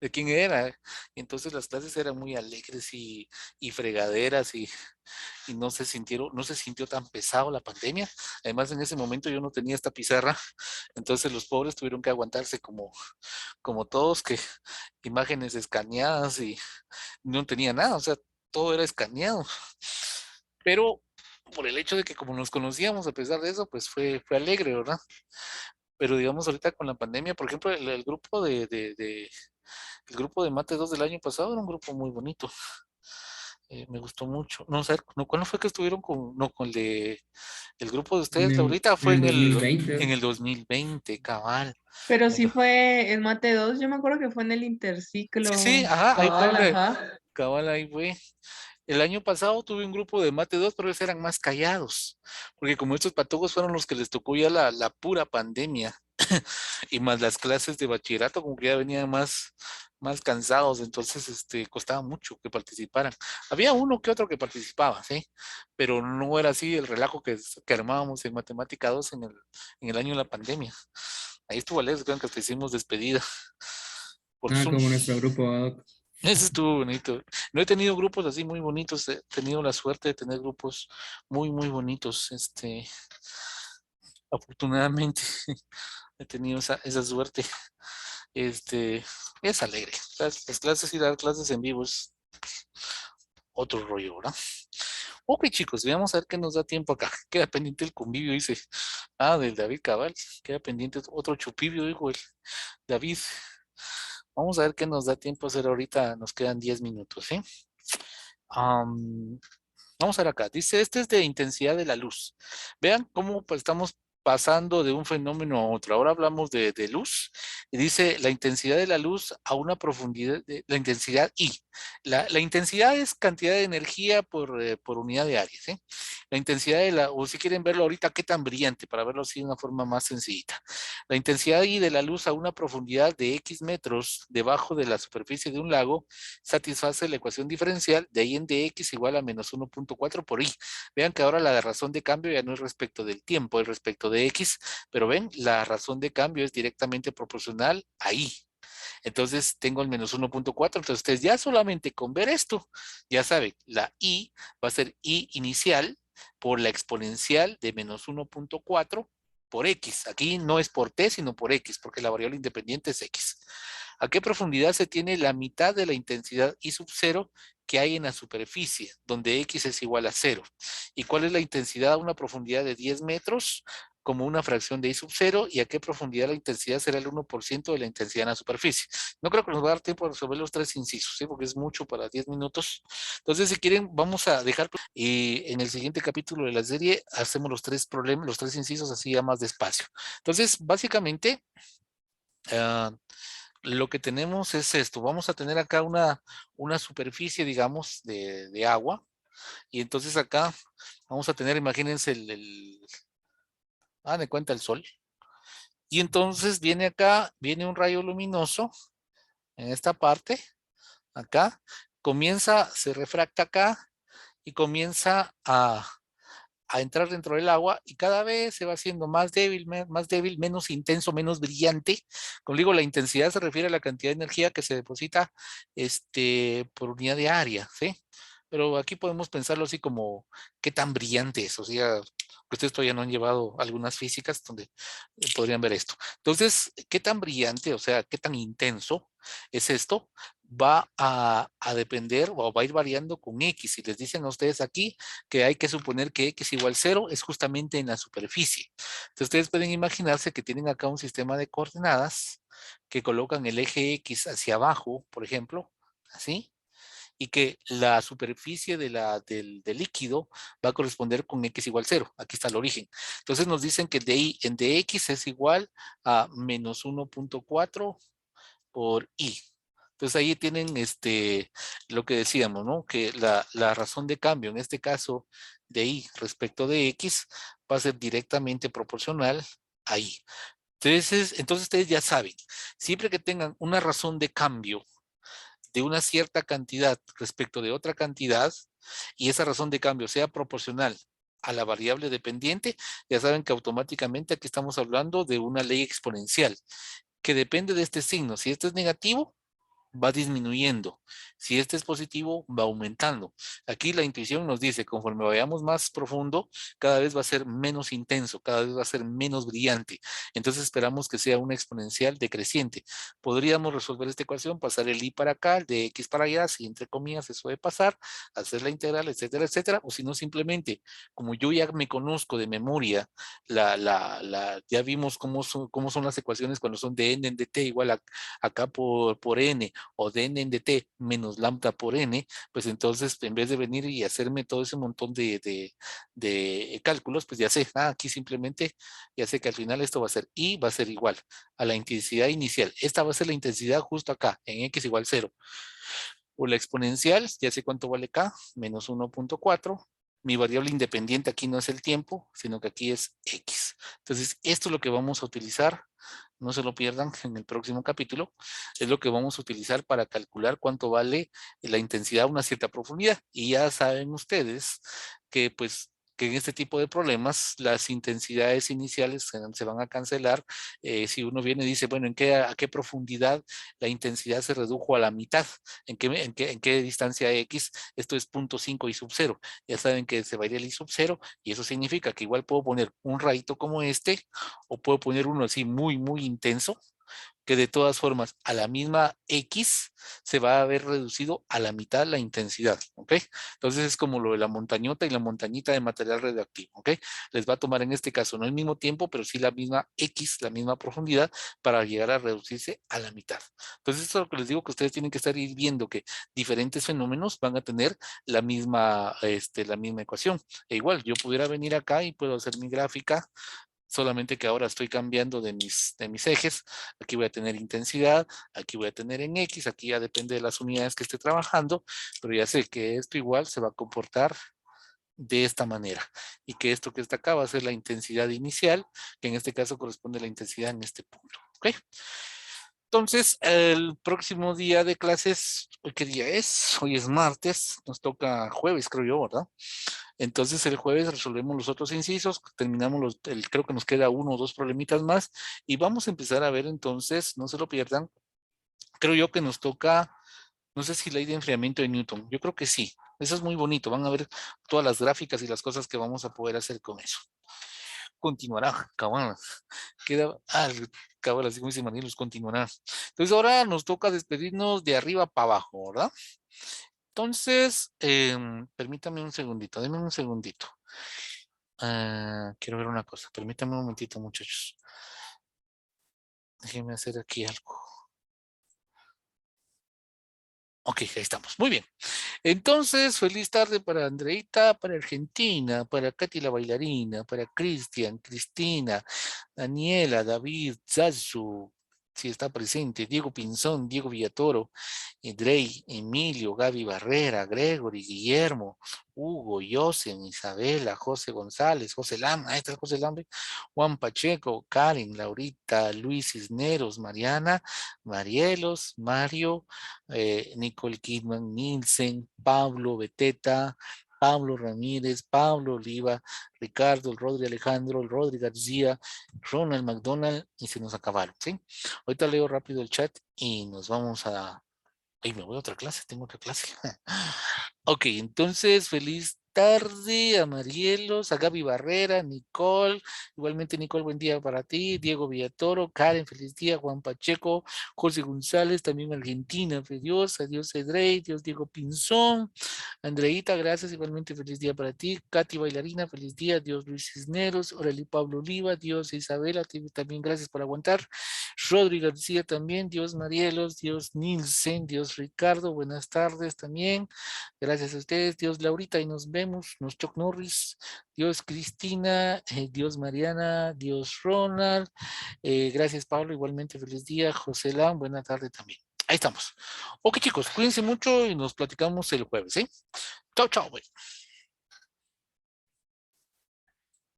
de quién era. Y entonces las clases eran muy alegres y fregaderas y no se sintió tan pesado la pandemia. Además, en ese momento yo no tenía esta pizarra, entonces los pobres tuvieron que aguantarse como todos, que imágenes escaneadas y no tenía nada, o sea, todo era escaneado. Pero por el hecho de que como nos conocíamos, a pesar de eso, pues fue alegre, ¿verdad? Pero digamos ahorita con la pandemia, por ejemplo, el grupo el grupo de Mate 2 del año pasado era un grupo muy bonito. Me gustó mucho. No sé, no, ¿cuándo fue que estuvieron no, con el grupo de ustedes, Laurita? En Fue el en en 2020. el 2020, cabal. Pero En el sí do- fue en Mate 2, yo me acuerdo que fue en el Sí, sí, interciclo, ajá, ahí fue cabal, ajá. cabal, ahí fue. El año pasado tuve un grupo de Mate 2, pero ellos eran más callados, porque como estos patojos fueron los que les tocó ya la pura pandemia, y más las clases de bachillerato, como que ya venían más cansados, entonces costaba mucho que participaran. Había uno que otro que participaba, ¿sí? Pero no era así el relajo que armábamos en Matemática 2 en el año de la pandemia. Ahí estuvo Alex, creo que te hicimos despedida por Ah, Zoom. como nuestro grupo ad hoc. Eso estuvo bonito. No he tenido grupos así muy bonitos, he tenido la suerte de tener grupos muy bonitos, afortunadamente he tenido esa suerte. Este, es alegre. Las clases y dar clases en vivo es otro rollo, ¿verdad? Ok, chicos, veamos a ver qué nos da tiempo acá. Queda pendiente el convivio, dice. Ah, del David Cabal. Queda pendiente otro chupivio, dijo el David. Vamos a ver qué nos da tiempo hacer ahorita. Nos quedan 10 minutos, ¿sí? Am, Vamos a ver acá. Dice, este es de intensidad de la luz. Vean cómo pues, estamos pasando de un fenómeno a otro. Ahora hablamos de luz y dice la intensidad de la luz a una profundidad, la intensidad I. La intensidad es cantidad de energía por unidad de área, ¿sí? La intensidad o si quieren verlo ahorita, qué tan brillante, para verlo así de una forma más sencillita. La intensidad I de la luz a una profundidad de X metros debajo de la superficie de un lago satisface la ecuación diferencial de I en dx igual a menos 1.4 por I. Vean que ahora la razón de cambio ya no es respecto del tiempo, es respecto de X, pero ven, la razón de cambio es directamente proporcional a I. Entonces tengo el menos 1.4, entonces ustedes ya solamente con ver esto, ya saben, la I va a ser I inicial por la exponencial de menos 1.4 por X. Aquí no es por T, sino por X, porque la variable independiente es X. ¿A qué profundidad se tiene la mitad de la intensidad I sub 0 que hay en la superficie, donde X es igual a 0? ¿Y cuál es la intensidad a una profundidad de 10 metros como una fracción de I sub 0? ¿Y a qué profundidad la intensidad será el 1% de la intensidad en la superficie? No creo que nos va a dar tiempo de resolver los 3 incisos, ¿sí? Porque es mucho para 10 minutos. Entonces, si quieren, vamos a dejar y en el siguiente capítulo de la serie hacemos los 3 problemas, los 3 incisos así ya más despacio. Entonces, básicamente, uh, lo que tenemos es esto. Vamos a tener acá una superficie, digamos, de agua. Y entonces acá vamos a tener, imagínense, de cuenta el sol. Y entonces viene acá, viene un rayo luminoso en esta parte, acá, se refracta acá y comienza a entrar dentro del agua y cada vez se va haciendo más débil, menos intenso, menos brillante. Como digo, la intensidad se refiere a la cantidad de energía que se deposita por unidad de área, ¿sí? Pero aquí podemos pensarlo así como qué tan brillante es, o sea, ustedes todavía no han llevado algunas físicas donde podrían ver esto. Entonces, qué tan brillante, o sea, qué tan intenso es esto, va a depender o va a ir variando con X. Si les dicen a ustedes aquí que hay que suponer que X igual 0 es justamente en la superficie. Entonces ustedes pueden imaginarse que tienen acá un sistema de coordenadas que colocan el eje X hacia abajo, por ejemplo, así, y que la superficie del líquido va a corresponder con x igual 0. Aquí está el origen. Entonces nos dicen que en dx es igual a menos 1.4 por i. Entonces ahí tienen lo que decíamos, ¿no? Que la razón de cambio, en este caso de i respecto de x, va a ser directamente proporcional a i. Entonces ustedes ya saben, siempre que tengan una razón de cambio de una cierta cantidad respecto de otra cantidad, y esa razón de cambio sea proporcional a la variable dependiente, ya saben que automáticamente aquí estamos hablando de una ley exponencial, que depende de este signo. Si este es negativo, va disminuyendo. Si este es positivo, va aumentando. Aquí la intuición nos dice, conforme vayamos más profundo, cada vez va a ser menos intenso, cada vez va a ser menos brillante. Entonces esperamos que sea una exponencial decreciente. Podríamos resolver esta ecuación, pasar el i para acá, el de x para allá, si entre comillas se puede pasar, hacer la integral, etcétera, etcétera, o si no simplemente, como yo ya me conozco de memoria, ya vimos cómo son las ecuaciones cuando son de n en dt igual a acá por n, o de n en dt menos lambda por n, pues entonces en vez de venir y hacerme todo ese montón de cálculos, pues ya sé, aquí simplemente ya sé que al final esto va a ser i, va a ser igual a la intensidad inicial. Esta va a ser la intensidad justo acá, en x igual 0. O la exponencial, ya sé cuánto vale k, menos 1.4. Mi variable independiente aquí no es el tiempo, sino que aquí es x. Entonces, esto es lo que vamos a utilizar. No se lo pierdan en el próximo capítulo. Es lo que vamos a utilizar para calcular cuánto vale la intensidad a una cierta profundidad. Y ya saben ustedes que pues que en este tipo de problemas las intensidades iniciales se van a cancelar. Si uno viene y dice, bueno, ¿a qué profundidad la intensidad se redujo a la mitad? ¿En qué distancia x? Esto es 0.5 y sub 0. Ya saben que se va a ir el i sub 0 y eso significa que igual puedo poner un rayito como este o puedo poner uno así muy, muy intenso, que de todas formas a la misma X se va a ver reducido a la mitad la intensidad, ¿ok? Entonces es como lo de la montañota y la montañita de material radioactivo, ¿ok? Les va a tomar en este caso no el mismo tiempo, pero sí la misma X, la misma profundidad para llegar a reducirse a la mitad. Entonces esto es lo que les digo, que ustedes tienen que estar viendo que diferentes fenómenos van a tener la misma ecuación. E igual, yo pudiera venir acá y puedo hacer mi gráfica, solamente que ahora estoy cambiando de mis ejes. Aquí voy a tener intensidad, aquí voy a tener en X, aquí ya depende de las unidades que esté trabajando, pero ya sé que esto igual se va a comportar de esta manera y que esto que está acá va a ser la intensidad inicial, que en este caso corresponde a la intensidad en este punto. ¿Ok? Entonces, el próximo día de clases, ¿hoy qué día es? Hoy es martes, nos toca jueves, creo yo, ¿verdad? Entonces el jueves resolvemos los otros incisos, terminamos creo que nos queda uno o dos problemitas más y vamos a empezar a ver entonces, no se lo pierdan, creo yo que nos toca, no sé si ley de enfriamiento de Newton, yo creo que sí, eso es muy bonito, van a ver todas las gráficas y las cosas que vamos a poder hacer con eso. Continuará, cabal, cabal, así como dice Manielos, continuará. Entonces ahora nos toca despedirnos de arriba para abajo, ¿verdad? Entonces, permítame un segundito, denme un segundito. Quiero ver una cosa, permítame un momentito, muchachos. Déjenme hacer aquí algo. Ok, ahí estamos, muy bien. Entonces, feliz tarde para Andreita, para Argentina, para Katy la bailarina, para Cristian, Cristina, Daniela, David, Zazu, si está presente, Diego Pinzón, Diego Villatoro, Drey, Emilio, Gaby Barrera, Gregory, Guillermo, Hugo, Yosen, Isabela, José González, José Lam, ahí está José Lambe, Juan Pacheco, Karen, Laurita, Luis Cisneros, Mariana, Marielos, Mario, Nicole Kidman, Nielsen, Pablo Beteta, Pablo Ramírez, Pablo Oliva, Ricardo, el Rodri Alejandro, el Rodri García, Ronald McDonald, y se nos acabaron, ¿sí? Ahorita leo rápido el chat y nos vamos a... Ay, me voy a otra clase, tengo otra clase. Ok, entonces, feliz tarde, a Marielos, a Gaby Barrera, Nicole, igualmente Nicole, buen día para ti, Diego Villatoro, Karen, feliz día, Juan Pacheco, José González, también Argentina, Dios, adiós Edrey, Dios Diego Pinzón, Andreita, gracias, igualmente feliz día para ti, Katy Bailarina, feliz día, Dios Luis Cisneros, Oreli Pablo Oliva, Dios Isabela, también gracias por aguantar, Rodri García también, Dios Marielos, Dios Nielsen, Dios Ricardo, buenas tardes también, gracias a ustedes, Dios Laurita, y nos vemos, nos Chuck Norris, Dios Cristina, Dios Mariana, Dios Ronald, gracias Pablo, igualmente feliz día, José Lam, buena tarde también. Ahí estamos. Ok chicos, cuídense mucho y nos platicamos el jueves, ¿eh? Chao, chao, güey.